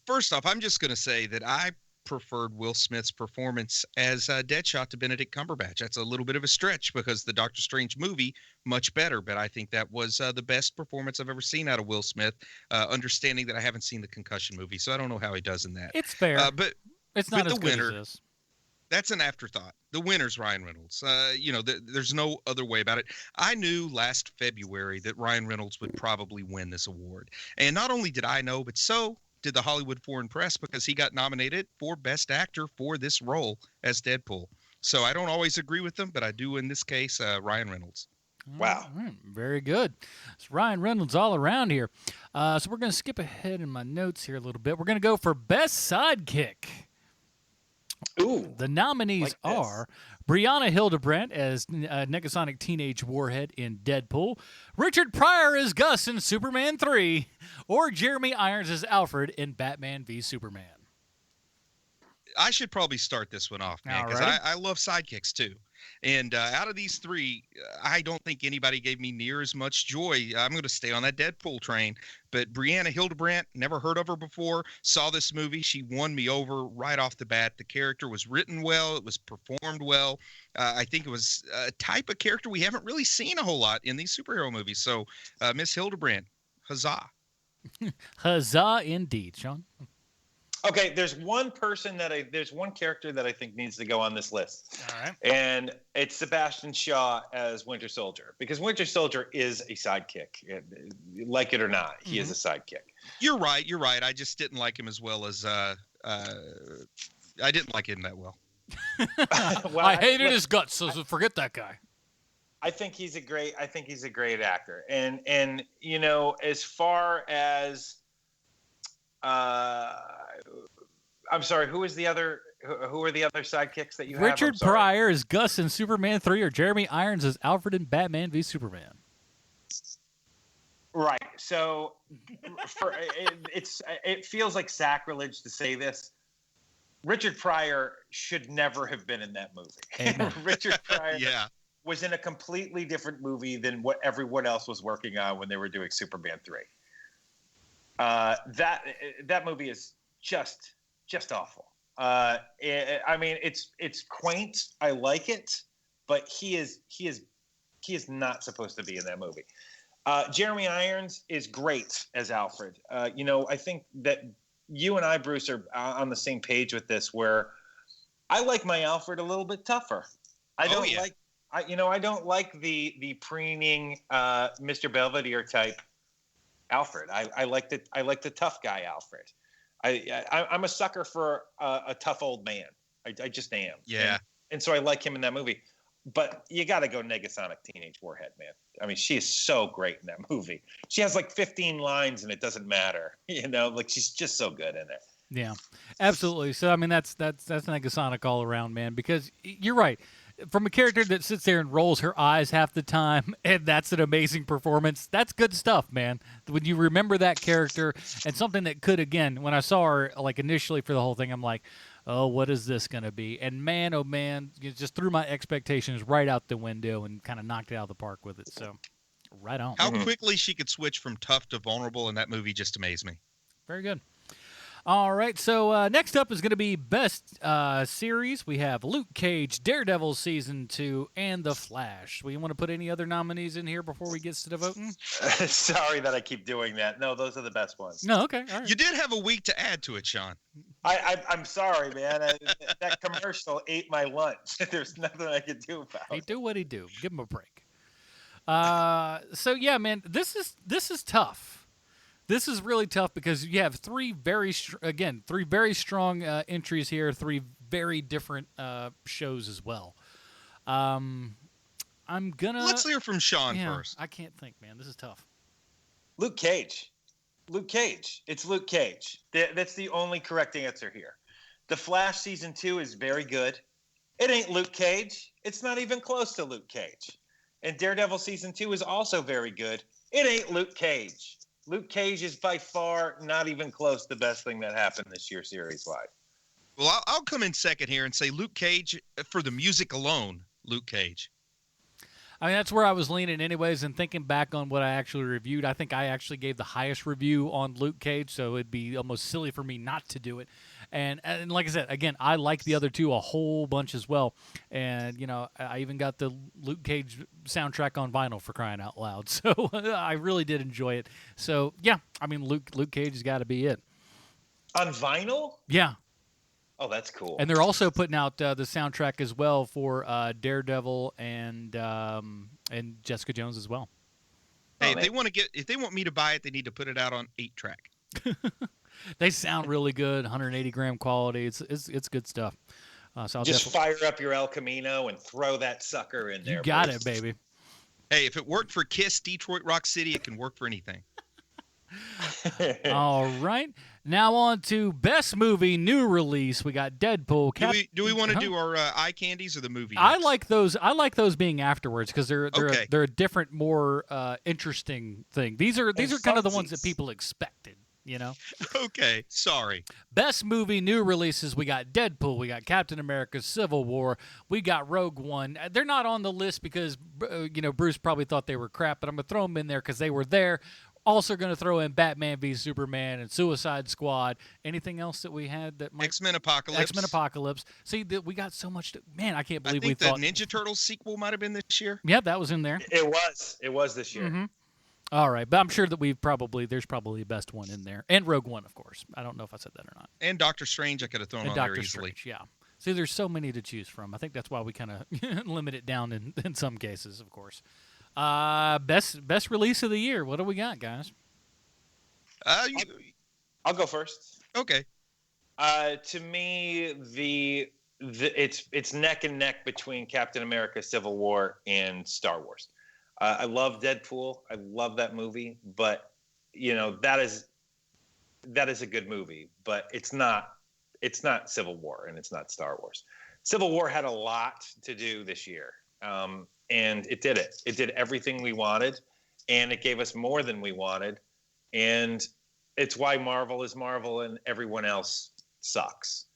First off, I'm just going to say that I preferred Will Smith's performance as Deadshot to Benedict Cumberbatch. That's a little bit of a stretch because the Doctor Strange movie, much better, but I think that was the best performance I've ever seen out of Will Smith, understanding that I haven't seen the Concussion movie, so I don't know how he does in that. It's fair. But it's not the as good winner, as this. That's an afterthought. The winner's Ryan Reynolds. There's no other way about it. I knew last February that Ryan Reynolds would probably win this award. And not only did I know, but so did the Hollywood Foreign Press because he got nominated for Best Actor for this role as Deadpool. So I don't always agree with them, but I do in this case, Ryan Reynolds. Wow. All right, very good. It's Ryan Reynolds all around here. So we're going to skip ahead in my notes here a little bit. We're going to go for Best Sidekick. Ooh. The nominees are Brianna Hildebrandt as Negasonic Teenage Warhead in Deadpool, Richard Pryor as Gus in Superman 3, or Jeremy Irons as Alfred in Batman v Superman. I should probably start this one off, man, because I love sidekicks too. And out of these three, I don't think anybody gave me near as much joy. I'm going to stay on that Deadpool train. But Brianna Hildebrandt, never heard of her before, saw this movie. She won me over right off the bat. The character was written well. It was performed well. I think it was a type of character we haven't really seen a whole lot in these superhero movies. So, Miss Hildebrandt, huzzah. Huzzah indeed, Sean. Okay, there's one character that I think needs to go on this list. All right. And it's Sebastian Shaw as Winter Soldier, because Winter Soldier is a sidekick. Like it or not, he is a sidekick. You're right. I just didn't like him as well as I didn't like him that well. Well, I hated his guts, so forget that guy. I think he's a great actor. And as far as I'm sorry, who are the other sidekicks that you have? Richard Pryor is Gus in Superman 3, or Jeremy Irons as Alfred in Batman v Superman. Right. So it feels like sacrilege to say this. Richard Pryor should never have been in that movie. Richard Pryor was in a completely different movie than what everyone else was working on when they were doing Superman 3. That movie is just awful. I mean, it's quaint. I like it, but he is not supposed to be in that movie. Jeremy Irons is great as Alfred. I think that you and I, Bruce, are on the same page with this, where I like my Alfred a little bit tougher. I don't like the preening Mr. Belvedere type Alfred. I like the tough guy Alfred. I'm a sucker for a tough old man. I just am. Yeah. And so I like him in that movie. But you got to go Negasonic Teenage Warhead, man. I mean, she is so great in that movie. She has like 15 lines and it doesn't matter. She's just so good in it. Yeah, absolutely. So I mean, that's Negasonic all around, man. Because you're right. From a character that sits there and rolls her eyes half the time, and that's an amazing performance. That's good stuff, man. When you remember that character, and something that could, again, when I saw her like initially for the whole thing, I'm like, oh, what is this going to be? And man, oh man, you just threw my expectations right out the window and kind of knocked it out of the park with it. So, right on. How quickly she could switch from tough to vulnerable in that movie just amazed me. Very good. All right, so next up is going to be Best Series. We have Luke Cage, Daredevil Season 2, and The Flash. We want to put any other nominees in here before we get to the voting? Sorry that I keep doing that. No, those are the best ones. No, okay. All right. You did have a week to add to it, Sean. I'm sorry, man. That commercial ate my lunch. There's nothing I could do about it. He do what he do. Give him a break. So, yeah, man, this is tough. This is really tough because you have three very strong entries here, three very different shows as well. Let's hear from Sean first. I can't think, man. This is tough. Luke Cage. It's Luke Cage. That's the only correct answer here. The Flash Season 2 is very good. It ain't Luke Cage. It's not even close to Luke Cage. And Daredevil Season 2 is also very good. It ain't Luke Cage. Luke Cage is by far not even close to the best thing that happened this year series-wide. Well, I'll come in second here and say Luke Cage for the music alone, Luke Cage. I mean, that's where I was leaning anyways, and thinking back on what I actually reviewed, I think I actually gave the highest review on Luke Cage, so it'd be almost silly for me not to do it. And like I said, again, I like the other two a whole bunch as well. And, I even got the Luke Cage soundtrack on vinyl, for crying out loud. So I really did enjoy it. So, yeah, I mean, Luke Cage has got to be it. On vinyl? Yeah. Oh, that's cool. And they're also putting out the soundtrack as well for Daredevil and Jessica Jones as well. Hey, if they want me to buy it, they need to put it out on 8-track. They sound really good, 180 gram quality. It's good stuff. So I'll just fire up your El Camino and throw that sucker in there. You got it, baby. Hey, if it worked for Kiss, Detroit Rock City, it can work for anything. All right. Now on to best movie new release. We got Deadpool. Do we want to do our eye candies or the movie? I like those. I like those being afterwards because they're a different, more interesting thing. These are kind of the ones that people expected. Okay, sorry. Best movie new releases, we got Deadpool, we got Captain America Civil War, we got Rogue One. They're not on the list because, Bruce probably thought they were crap, but I'm going to throw them in there because they were there. Also going to throw in Batman v Superman and Suicide Squad. Anything else that we had that might... X-Men Apocalypse. See, we got so much man, I can't believe we thought... I think the Ninja Turtles sequel might have been this year. Yeah, that was in there. It was this year. Mm-hmm. All right, but I'm sure that there's probably the best one in there. And Rogue One, of course. I don't know if I said that or not. And Doctor Strange I could have thrown on there easily. Strange, yeah. See, there's so many to choose from. I think that's why we kind of limit it down in some cases, of course. Best release of the year. What do we got, guys? I'll go first. Okay. To me, it's neck and neck between Captain America: Civil War and Star Wars. I love Deadpool. I love that movie, but that is a good movie, but it's not Civil War and it's not Star Wars. Civil War had a lot to do this year, and it did it. It did everything we wanted, and it gave us more than we wanted, and it's why Marvel is Marvel and everyone else sucks.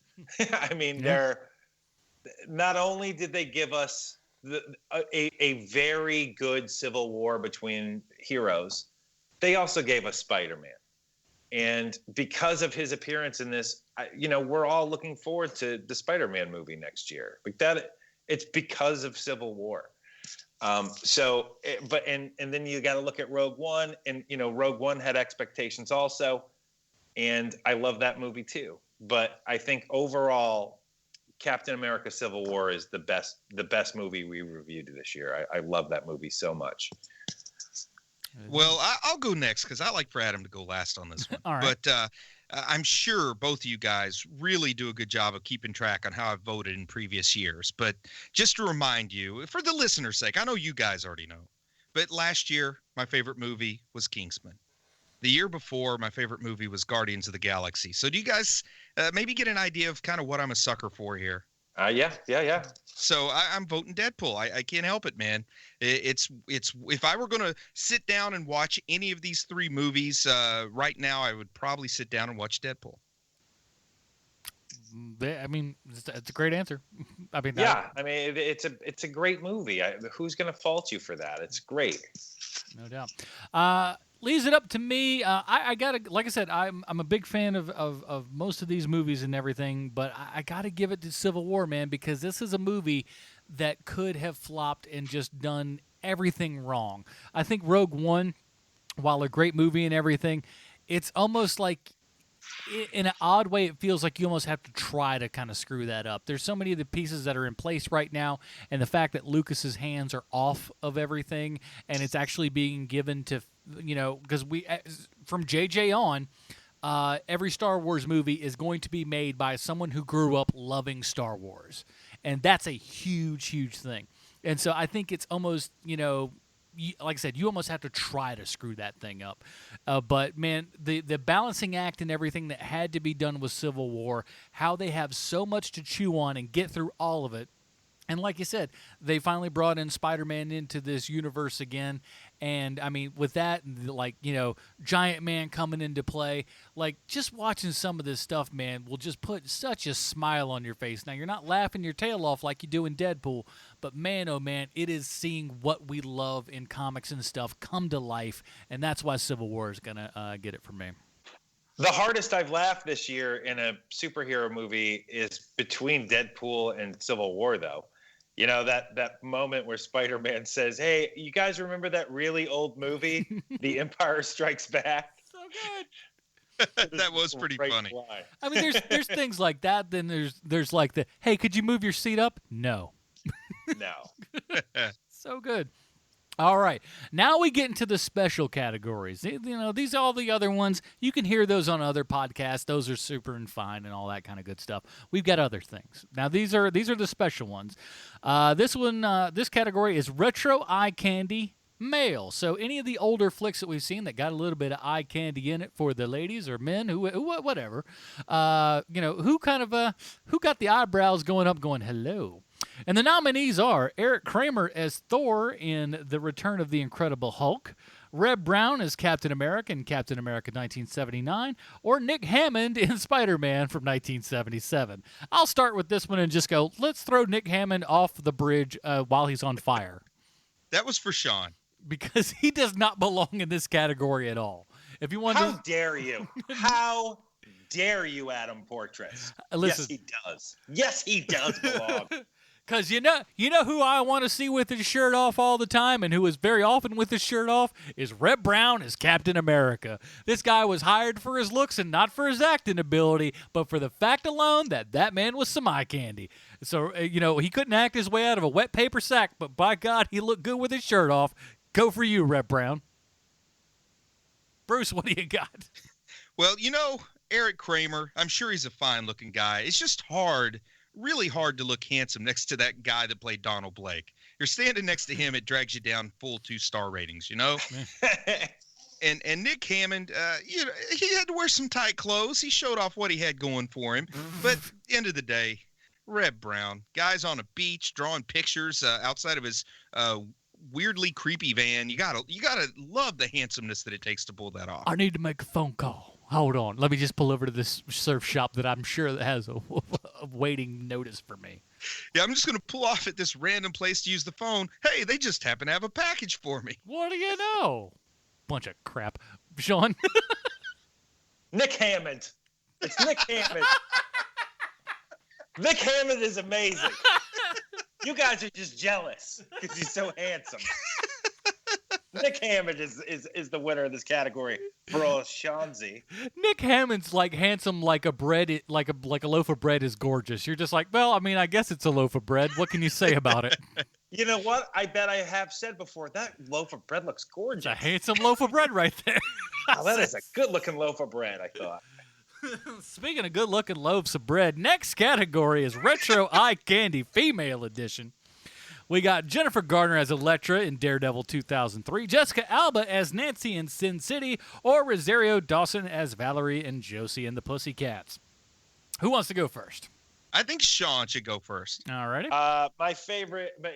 I mean, they're not only did they give us a very good Civil War between heroes, they also gave us Spider-Man. And because of his appearance in this, we're all looking forward to the Spider-Man movie next year. Like that, it's because of Civil War. And then you got to look at Rogue One, and Rogue One had expectations also, and I love that movie too. But I think overall, Captain America: Civil War is the best movie we reviewed this year. I love that movie so much. Well, I'll go next because I like for Adam to go last on this one. All right. But I'm sure both of you guys really do a good job of keeping track on how I've voted in previous years. But just to remind you, for the listener's sake, I know you guys already know, but last year, my favorite movie was Kingsman. The year before, my favorite movie was Guardians of the Galaxy. So do you guys maybe get an idea of kind of what I'm a sucker for here? Yeah. So I'm voting Deadpool. I can't help it, man. It's if I were going to sit down and watch any of these three movies right now, I would probably sit down and watch Deadpool. I mean, it's a great answer. I mean, it's a great movie. Who's going to fault you for that? It's great. No doubt. Leaves it up to me. I gotta, like I said, I'm a big fan of most of these movies and everything, but I gotta give it to Civil War, man, because this is a movie that could have flopped and just done everything wrong. I think Rogue One, while a great movie and everything, it's almost like, in an odd way, it feels like you almost have to try to kind of screw that up. There's so many of the pieces that are in place right now, and the fact that Lucas's hands are off of everything, and it's actually being given to, because from JJ on, every Star Wars movie is going to be made by someone who grew up loving Star Wars, and that's a huge, huge thing. And so I think it's almost, like I said, you almost have to try to screw that thing up. But, man, the balancing act and everything that had to be done with Civil War, how they have so much to chew on and get through all of it. And like you said, they finally brought in Spider-Man into this universe again. And I mean, with that, like, Giant Man coming into play, like, just watching some of this stuff, man, will just put such a smile on your face. Now, you're not laughing your tail off like you do in Deadpool, but man, oh man, it is seeing what we love in comics and stuff come to life, and that's why Civil War is gonna get it for me. The hardest I've laughed this year in a superhero movie is between Deadpool and Civil War, though. That moment where Spider-Man says, "Hey, you guys remember that really old movie, The Empire Strikes Back?" So good. That was pretty funny. Line. I mean, there's things like that. Then there's like the, "Hey, could you move your seat up?" No. No. So good. All right. Now we get into the special categories. These are all the other ones. You can hear those on other podcasts. Those are super and fine and all that kind of good stuff. We've got other things. Now these are the special ones. This category is retro eye candy male. So any of the older flicks that we've seen that got a little bit of eye candy in it for the ladies or men, who whatever. Who got the eyebrows going up, going hello. And the nominees are Eric Kramer as Thor in The Return of the Incredible Hulk, Reb Brown as Captain America in Captain America 1979, or Nick Hammond in Spider-Man from 1977. I'll start with this one and just go, let's throw Nick Hammond off the bridge while he's on fire. That was for Sean. Because he does not belong in this category at all. If you want How dare you? How dare you, Adam Portrais? Listen. Yes, he does. Yes, he does belong. Because you know who I want to see with his shirt off all the time and who is very often with his shirt off is Reb Brown as Captain America. This guy was hired for his looks and not for his acting ability, but for the fact alone that man was some eye candy. So, he couldn't act his way out of a wet paper sack, but by God, he looked good with his shirt off. Go for you, Reb Brown. Bruce, what do you got? Well, Eric Kramer, I'm sure he's a fine-looking guy. It's just really hard to look handsome next to that guy that played Donald Blake. You're standing next to him, it drags you down full 2-star ratings, And Nick Hammond, he had to wear some tight clothes. He showed off what he had going for him. But at the end of the day, Reb Brown, guy's on a beach drawing pictures outside of his weirdly creepy van. You gotta love the handsomeness that it takes to pull that off. I need to make a phone call. Hold on. Let me just pull over to this surf shop that I'm sure that has a waiting notice for me. Yeah, I'm just going to pull off at this random place to use the phone. Hey, they just happen to have a package for me. What do you know? Bunch of crap. Sean? Nick Hammond. It's Nick Hammond. Nick Hammond is amazing. You guys are just jealous because he's so handsome. Nick Hammond is the winner of this category for Shanzi. Nick Hammond's like handsome, like a loaf of bread is gorgeous. You're just like, well, I mean, I guess it's a loaf of bread. What can you say about it? You know what? I bet I have said before, that loaf of bread looks gorgeous. It's a handsome loaf of bread right there. Oh, that is a good-looking loaf of bread, I thought. Speaking of good-looking loaves of bread, next category is Retro Eye Candy Female Edition. We got Jennifer Garner as Elektra in Daredevil 2003, Jessica Alba as Nancy in Sin City, or Rosario Dawson as Valerie and Josie in the Pussycats. Who wants to go first? I think Sean should go first. All righty. My favorite, but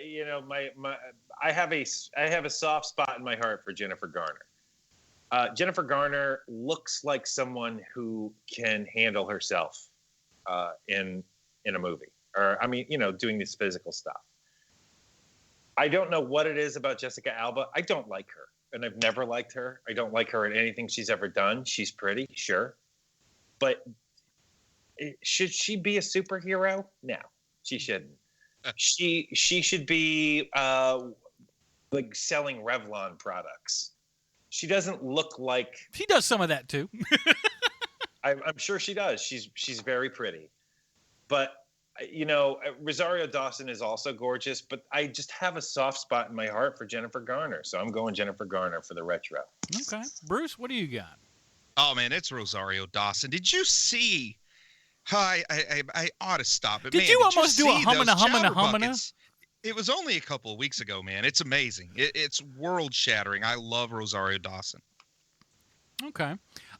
I have a soft spot in my heart for Jennifer Garner. Jennifer Garner looks like someone who can handle herself in a movie, or doing this physical stuff. I don't know what it is about Jessica Alba. I don't like her, and I've never liked her. I don't like her in anything she's ever done. She's pretty, sure. But should she be a superhero? No, she shouldn't. She should be like selling Revlon products. She doesn't look like... She does some of that, too. I'm sure she does. She's very pretty. But... Rosario Dawson is also gorgeous, but I just have a soft spot in my heart for Jennifer Garner. So I'm going Jennifer Garner for the retro. Okay. Bruce, what do you got? Oh, man, it's Rosario Dawson. Did you see? I ought to stop it. Did you almost do a humming? It was only a couple of weeks ago, man. It's amazing. It's world-shattering. I love Rosario Dawson. Okay.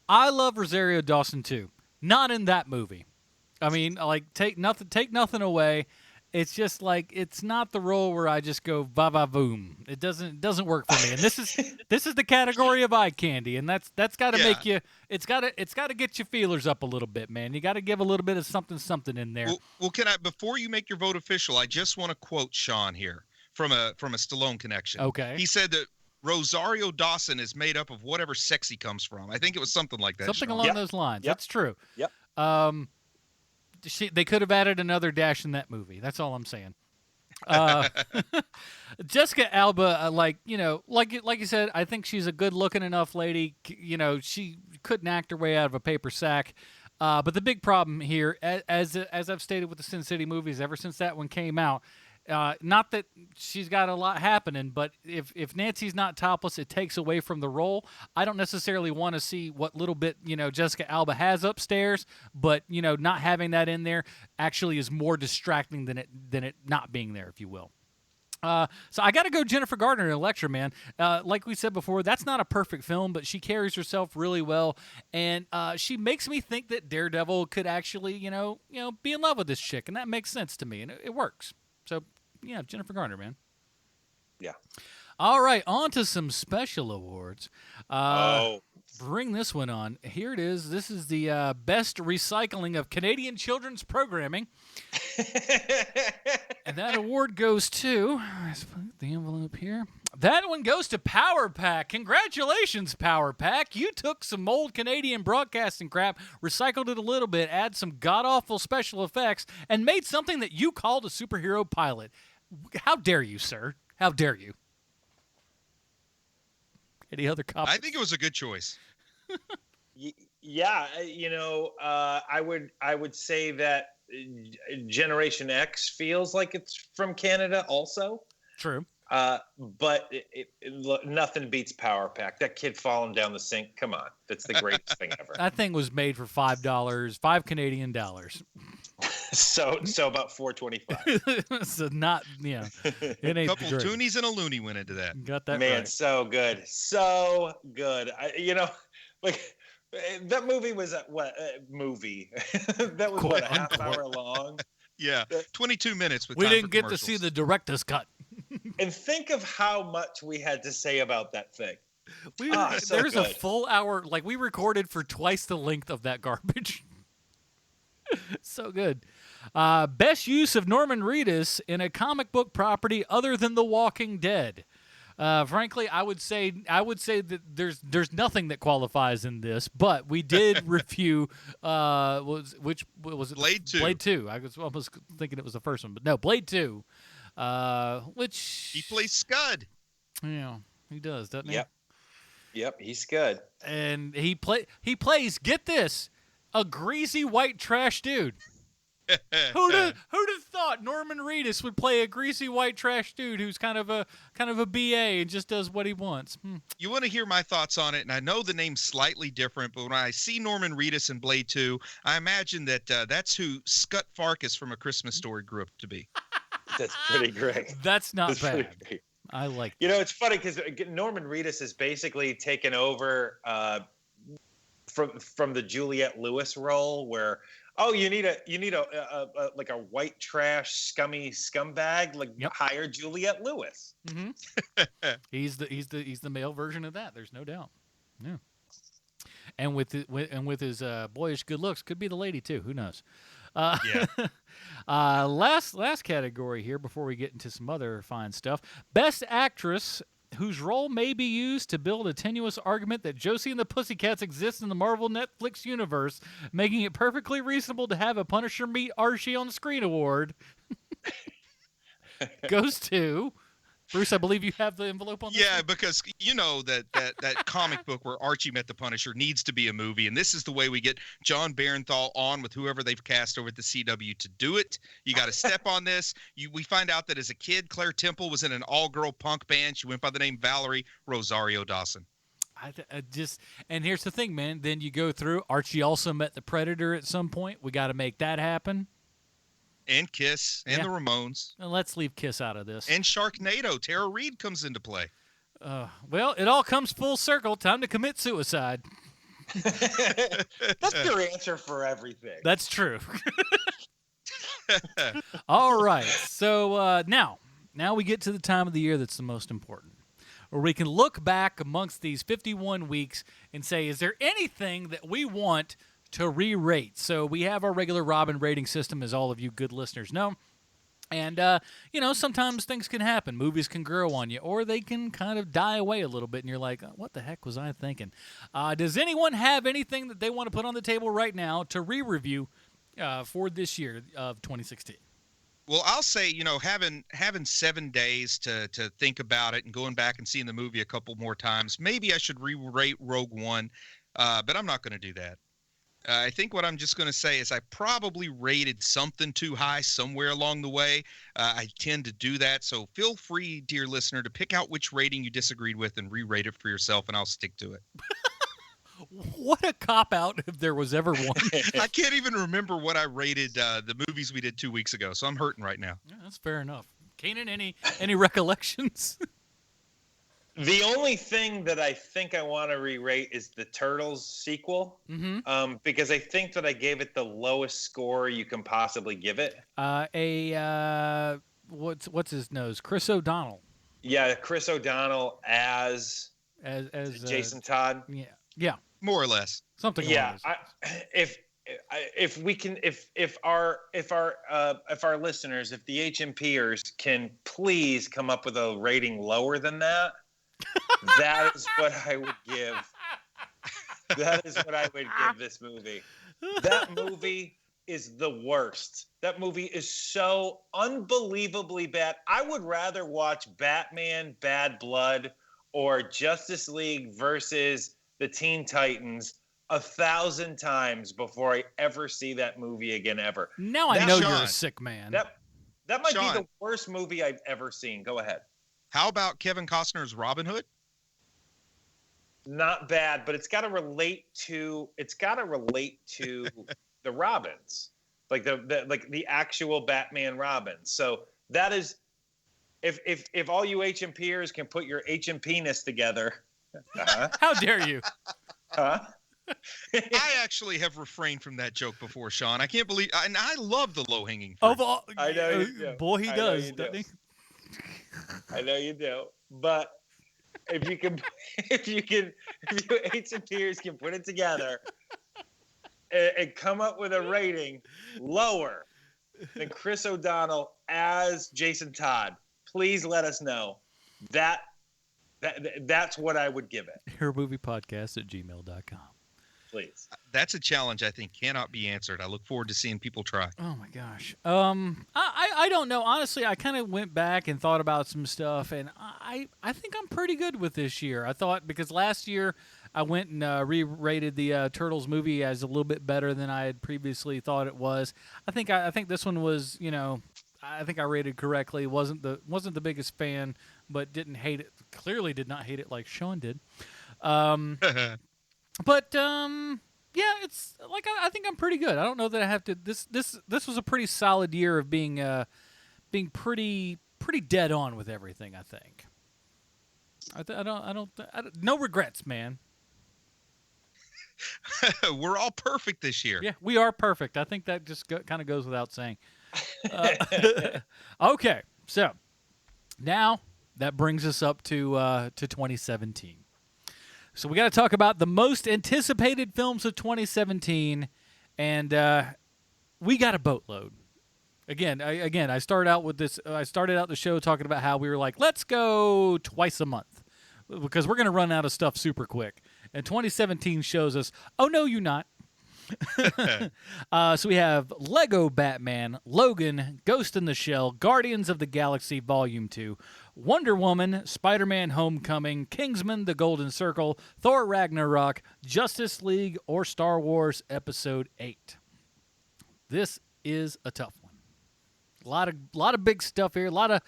I love Rosario Dawson, too. Not in that movie. I mean, like, take nothing away. It's just like it's not the role where I just go va va boom. It doesn't work for me. And this is the category of eye candy, and that's got to make you. It's got to get your feelers up a little bit, man. You got to give a little bit of something in there. Well, can I, before you make your vote official, I just want to quote Sean here from a Stallone connection. Okay. He said that Rosario Dawson is made up of whatever sex he comes from. I think it was something like that. Something Sean. along those lines. Yep. That's true. Yep. They could have added another dash in that movie. That's all I'm saying. Jessica Alba, like you said, I think she's a good-looking enough lady. She couldn't act her way out of a paper sack. But the big problem here, as I've stated with the Sin City movies, ever since that one came out, not that she's got a lot happening, but if Nancy's not topless, it takes away from the role. I don't necessarily want to see what little bit, Jessica Alba has upstairs, but, not having that in there actually is more distracting than it not being there, if you will. So I got to go Jennifer Garner in Elektra, man. Like we said before, that's not a perfect film, but she carries herself really well, and she makes me think that Daredevil could actually, be in love with this chick, and that makes sense to me, and it works. So, yeah, Jennifer Garner, man. Yeah. All right, on to some special awards. Bring this one on. Here it is. This is the best recycling of Canadian children's programming. And that award goes to, let's put the envelope here. That one goes to Power Pack. Congratulations, Power Pack. You took some old Canadian broadcasting crap, recycled it a little bit, add some god-awful special effects, and made something that you called a superhero pilot. How dare you, sir? How dare you? Any other comments? I think it was a good choice. Yeah, I would say that Generation X feels like it's from Canada also. True. But nothing beats Power Pack. That kid falling down the sink. Come on. That's the greatest thing ever. That thing was made for $5, $5 Canadian. So about $4.25. So not, it ain't A couple great. toonies and a loony went into that. Got that Man, right. so good. So good. That movie was movie. That was Quote, a half unquote. hour long. Yeah, 22 minutes with We time didn't for get to see commercials. the director's cut. And think of how much we had to say about that thing. So There's a good. full hour, like we recorded for twice the length of that garbage. So good. Best use of Norman Reedus in a comic book property other than The Walking Dead. Frankly, I would say that there's nothing that qualifies in this, but we did review which was it? Blade 2. Blade 2. I was almost thinking it was the first one, but no, Blade 2. Which He plays Scud. he does, doesn't he? Yep, he's good. And he plays, get this, a greasy white trash dude. Who'd have thought Norman Reedus would play a greasy white trash dude who's kind of a BA and just does what he wants? You want to hear my thoughts on it, and I know the name's slightly different, but when I see Norman Reedus in Blade 2, I imagine that that's who Scut Farkas from A Christmas Story grew up to be. That's pretty great. That's not That's bad. pretty great. I like. It's funny because Norman Reedus has basically taken over from the Juliette Lewis role, where you need a like a white trash scummy scumbag, hire Juliette Lewis. Mm-hmm. He's the male version of that. There's no doubt. Yeah. And with his boyish good looks, could be the lady too. Who knows? Yeah. Last category here before we get into some other fine stuff. Best actress whose role may be used to build a tenuous argument that Josie and the Pussycats exist in the Marvel Netflix universe, making it perfectly reasonable to have a Punisher meet Archie on screen award. Goes to Bruce. I believe you have the envelope on this Yeah, one? because that comic book where Archie met the Punisher needs to be a movie, and this is the way we get John Barenthal on with whoever they've cast over at the CW to do it. You got to step on this. We find out that as a kid, Claire Temple was in an all-girl punk band. She went by the name Valerie Rosario Dawson. And here's the thing, man. Then you go through. Archie also met the Predator at some point. We got to make that happen. And Kiss, and the Ramones. And let's leave Kiss out of this. And Sharknado. Tara Reid comes into play. Well, it all comes full circle. Time to commit suicide. That's your answer for everything. That's true. All right. So now we get to the time of the year that's the most important, where we can look back amongst these 51 weeks and say, is there anything that we want to re-rate? So we have our regular Robin rating system, as all of you good listeners know. And, sometimes things can happen. Movies can grow on you, or they can kind of die away a little bit, and you're like, what the heck was I thinking? Does anyone have anything that they want to put on the table right now to re-review for this year of 2016? Well, I'll say, having 7 days to think about it and going back and seeing the movie a couple more times, maybe I should re-rate Rogue One, but I'm not going to do that. I think what I'm just going to say is I probably rated something too high somewhere along the way. I tend to do that. So feel free, dear listener, to pick out which rating you disagreed with and re-rate it for yourself, and I'll stick to it. What a cop-out if there was ever one. I can't even remember what I rated the movies we did 2 weeks ago, so I'm hurting right now. Yeah, that's fair enough. Keenan, any recollections? The only thing that I think I want to re-rate is the Turtles sequel, because I think that I gave it the lowest score you can possibly give it. What's his nose? Chris O'Donnell. Yeah, Chris O'Donnell as Jason Todd. Yeah, more or less something. Yeah, if our listeners, if the HMPers can please come up with a rating lower than that. That is what I would give. That is what I would give this movie. That movie is the worst. That movie is so unbelievably bad. I would rather watch Batman Bad Blood or Justice League versus the Teen Titans 1,000 times before I ever see that movie again ever. Now I know you're a sick man. That might be the worst movie I've ever seen. Go ahead. How about Kevin Costner's Robin Hood? Not bad, but it's got to relate to the Robins, like the actual Batman Robins. So that is, if all you HMPers can put your HMP-ness together. How dare you? Huh? I actually have refrained from that joke before, Sean. I can't believe, and I love the low-hanging fruit. Of all, I know you do. Boy, he does, doesn't he? I know you do, but if you HMPers can put it together and come up with a rating lower than Chris O'Donnell as Jason Todd, please let us know. That's what I would give it. HerMoviePodcast@gmail.com. Please. That's a challenge I think cannot be answered. I look forward to seeing people try. Oh my gosh. I don't know. Honestly, I kind of went back and thought about some stuff, and I think I'm pretty good with this year. I thought because last year I went and re-rated the Turtles movie as a little bit better than I had previously thought it was. I think this one was, I think I rated correctly. Wasn't the biggest fan, but didn't hate it. Clearly did not hate it like Sean did. But yeah, it's like I think I'm pretty good. I don't know that I have to. This was a pretty solid year of being pretty dead on with everything. I think. I don't. No regrets, man. We're all perfect this year. Yeah, we are perfect. I think that just kind of goes without saying. Okay, so now that brings us up to 2017. So we got to talk about the most anticipated films of 2017, and we got a boatload. I started out with this. I started out the show talking about how we were like, let's go twice a month because we're going to run out of stuff super quick. And 2017 shows us, oh no, you're not. So we have Lego Batman, Logan, Ghost in the Shell, Guardians of the Galaxy Volume 2, Wonder Woman, Spider-Man Homecoming, Kingsman: The Golden Circle, Thor Ragnarok, Justice League, or Star Wars Episode 8. This is a tough one. A lot of big stuff here. A lot of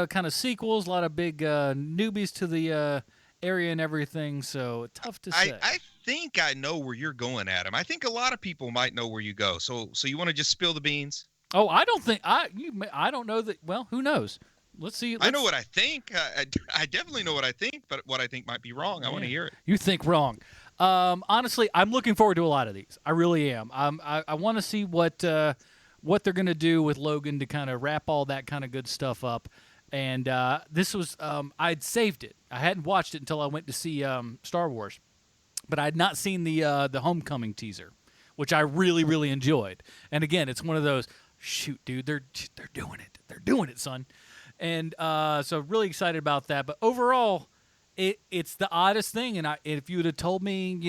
kind of sequels. A lot of big newbies to the area and everything. So tough to say. I think I know where you're going, Adam. I think a lot of people might know where you go. So you want to just spill the beans? Oh, I don't think I don't know that. Well, who knows? Let's see. I know what I think. I definitely know what I think, but what I think might be wrong. I want to hear it. You think wrong. Honestly, I'm looking forward to a lot of these. I really am. I want to see what what they're going to do with Logan to kind of wrap all that kind of good stuff up. And this was I'd saved it. I hadn't watched it until I went to see Star Wars, but I had not seen the Homecoming teaser, which I really, really enjoyed. And again, it's one of those, shoot, dude, they're doing it. They're doing it, son. And so really excited about that. But overall, it's the oddest thing. And if you would have told me,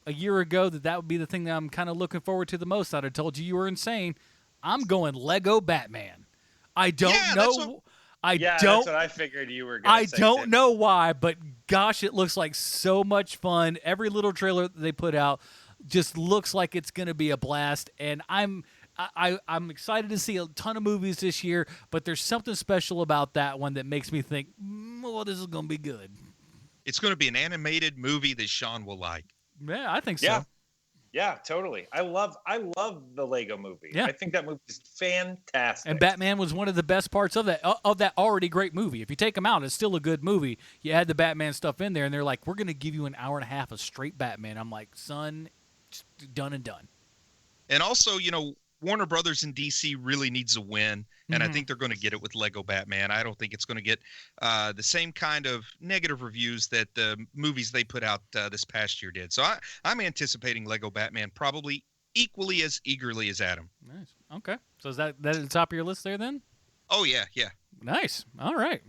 a year ago that would be the thing that I'm kind of looking forward to the most, I'd have told you were insane. I'm going Lego Batman. I don't know. That's what I figured you were going to say. I don't know why, but gosh, it looks like so much fun. Every little trailer that they put out just looks like it's going to be a blast, and I'm excited to see a ton of movies this year, but there's something special about that one that makes me think, well, this is going to be good. It's going to be an animated movie that Sean will like. Yeah, I think so. Yeah, totally. I love the Lego movie. Yeah. I think that movie is fantastic. And Batman was one of the best parts of that already great movie. If you take them out, it's still a good movie. You add the Batman stuff in there, and they're like, we're going to give you an hour and a half of straight Batman. I'm like, son, done and done. And also, Warner Brothers in DC really needs a win, and I think they're going to get it with Lego Batman. I don't think it's going to get the same kind of negative reviews that the movies they put out this past year did. So I'm anticipating Lego Batman probably equally as eagerly as Adam. Nice. Okay. So is that at the top of your list there then? Oh, yeah. Nice. All right.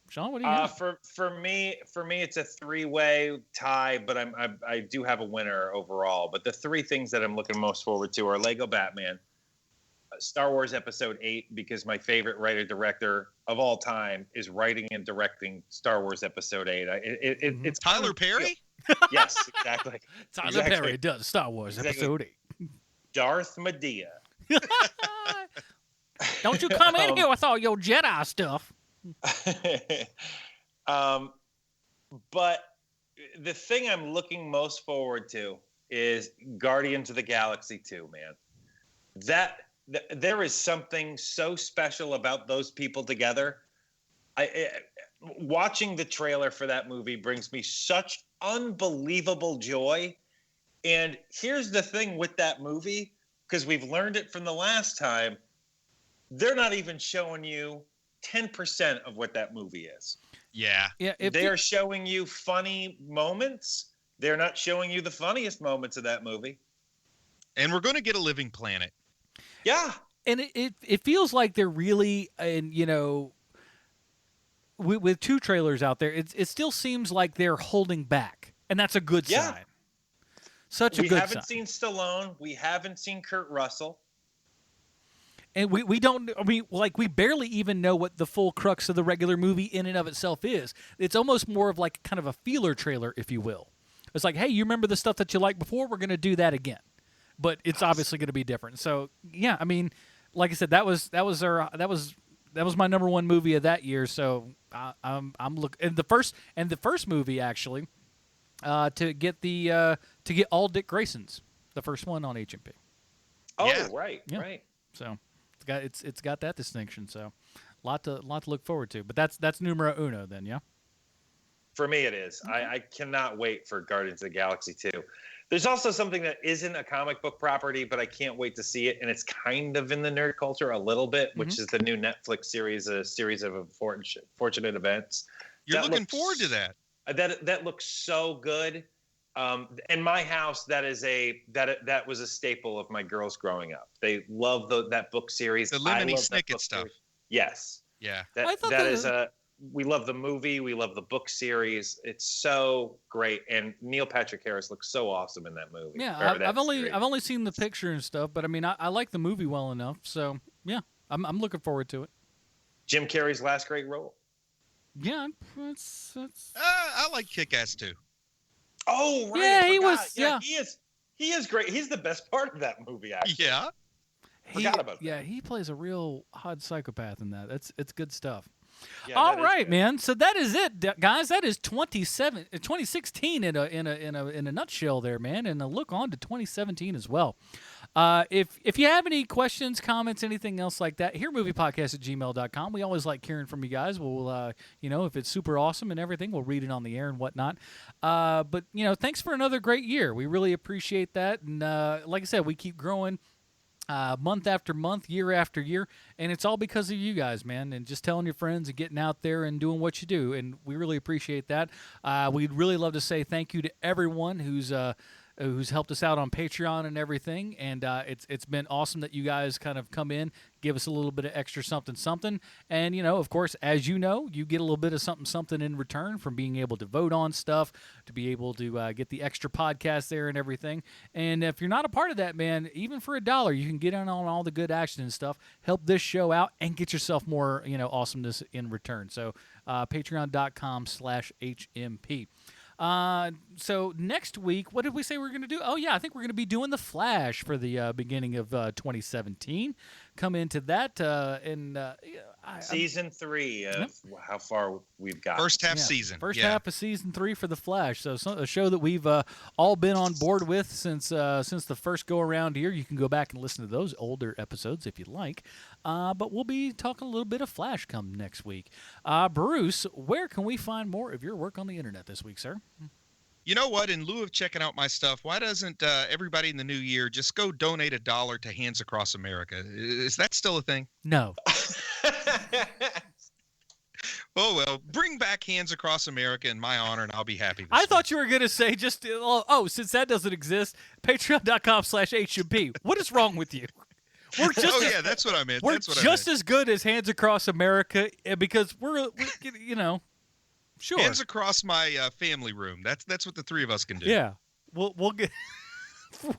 Sean, what do you have? For me, it's a 3-way tie, but I do have a winner overall. But the 3 things that I'm looking most forward to are Lego Batman, Star Wars Episode 8, because my favorite writer-director of all time is writing and directing Star Wars Episode 8. It's Tyler Perry? Yes, exactly. Tyler Perry does Star Wars Episode 8. Darth Medea. Don't you come in here with all your Jedi stuff. But the thing I'm looking most forward to is Guardians of the Galaxy 2, man. There is something so special about those people together. Watching the trailer for that movie brings me such unbelievable joy. And here's the thing with that movie, because we've learned it from the last time, they're not even showing you 10% of what that movie is. Yeah. They are showing you funny moments. They're not showing you the funniest moments of that movie. And we're going to get a living planet. Yeah. And it feels like they're really, and with 2 trailers out there, it still seems like they're holding back. And that's a good sign. Such a good sign. We haven't seen Stallone. We haven't seen Kurt Russell. And we don't, we barely even know what the full crux of the regular movie in and of itself is. It's almost more of like kind of a feeler trailer, if you will. It's like, hey, you remember the stuff that you liked before? We're going to do that again. But it's obviously going to be different. So, yeah, like I said, that was my number 1 movie of that year. So, I'm looking, and the first movie actually to get all Dick Graysons, the first one on HMP. Oh, yeah. Right. So, it's got that distinction. So, lot to look forward to. But that's numero uno then, yeah. For me, it is. Okay. I cannot wait for Guardians of the Galaxy 2. There's also something that isn't a comic book property, but I can't wait to see it, and it's kind of in the nerd culture a little bit, which is the new Netflix series, a series of unfortunate events. You're looking forward to that. That looks so good. In my house, that was a staple of my girls growing up. They love that book series. The Lemony Snicket stuff. Series. Yes. Yeah. We love the movie. We love the book series. It's so great, and Neil Patrick Harris looks so awesome in that movie. Yeah, I've only seen the picture and stuff, but I like the movie well enough. So yeah, I'm looking forward to it. Jim Carrey's last great role. Yeah, that's. I like Kick-Ass too. Oh right, yeah, he was. Yeah, he is great. He's the best part of that movie. Actually, yeah. Forgot about that. Yeah, he plays a real odd psychopath in that. It's good stuff. Yeah, all right, man. So that is it, guys. That is 2016 in a nutshell, there, man. And a look on to 2017 as well. If you have any questions, comments, anything else like that, hearmoviepodcast@gmail.com. We always like hearing from you guys. We'll, if it's super awesome and everything, we'll read it on the air and whatnot. But thanks for another great year. We really appreciate that. And like I said, we keep growing. month after month, year after year, and it's all because of you guys, man, and just telling your friends and getting out there and doing what you do, and we really appreciate that. We'd really love to say thank you to everyone who's helped us out on Patreon and everything, and it's been awesome that you guys kind of come in, give us a little bit of extra something, and of course, as you know, you get a little bit of something in return from being able to vote on stuff, to be able to get the extra podcast there and everything. And if you're not a part of that, man, even for $1, you can get in on all the good action and stuff, help this show out, and get yourself more awesomeness in return. So patreon.com/HMP. So next week, what did we say we were going to do? Oh, yeah, I think we're going to be doing The Flash for the beginning of 2017. Come into that. Season 3 of how far we've got. First half season. First half of Season 3 for The Flash. So a show that we've all been on board with since the first go-around here. You can go back and listen to those older episodes if you like. But we'll be talking a little bit of Flash come next week. Bruce, where can we find more of your work on the internet this week, sir? You know what? In lieu of checking out my stuff, why doesn't everybody in the new year just go donate $1 to Hands Across America? Is that still a thing? No. Oh, well, bring back Hands Across America in my honor, and I'll be happy. I thought you were going to say just, since that doesn't exist, patreon.com/HMP. What is wrong with you? We're just yeah, that's what I meant. We're just as good as Hands Across America because we're sure. Hands across my family room. That's what the three of us can do. Yeah, we'll get.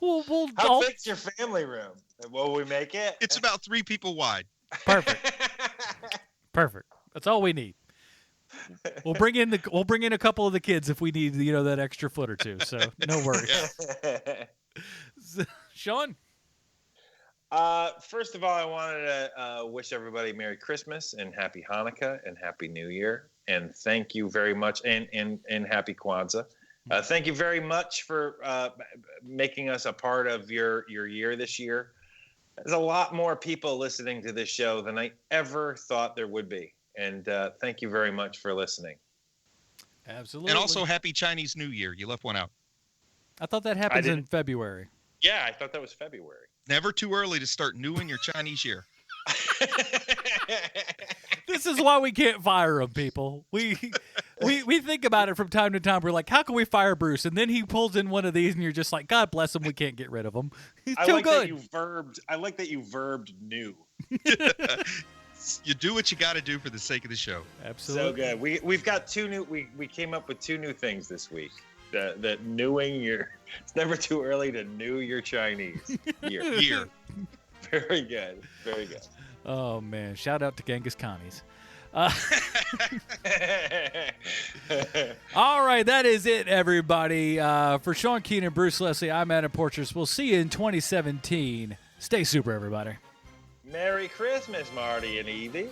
we'll How big's your family room? Will we make it? It's about 3 people wide. Perfect. That's all we need. We'll bring in a couple of the kids if we need that extra foot or two. So no worries. Sean. First of all, I wanted to wish everybody Merry Christmas and Happy Hanukkah and Happy New Year. And thank you very much, and Happy Kwanzaa. Thank you very much for making us a part of your year this year. There's a lot more people listening to this show than I ever thought there would be. And thank you very much for listening. Absolutely. And also Happy Chinese New Year. You left one out. I thought that happens in February. Yeah, I thought that was February. Never too early to start newing your Chinese year. This is why we can't fire him, people. We think about it from time to time. We're like, how can we fire Bruce? And then he pulls in one of these, and you're just like, God bless him. We can't get rid of him. He's too good. I like that you verbed new. You do what you got to do for the sake of the show. Absolutely. So good. We've got 2 new. We came up with 2 new things this week. That newing your. It's never too early to new your Chinese year. Very good. Very good. Oh man! Shout out to Genghis Khanis. All right, that is it, everybody. For Sean Keenan, Bruce Leslie, I'm Adam Portrais. We'll see you in 2017. Stay super, everybody. Merry Christmas, Marty and Evie.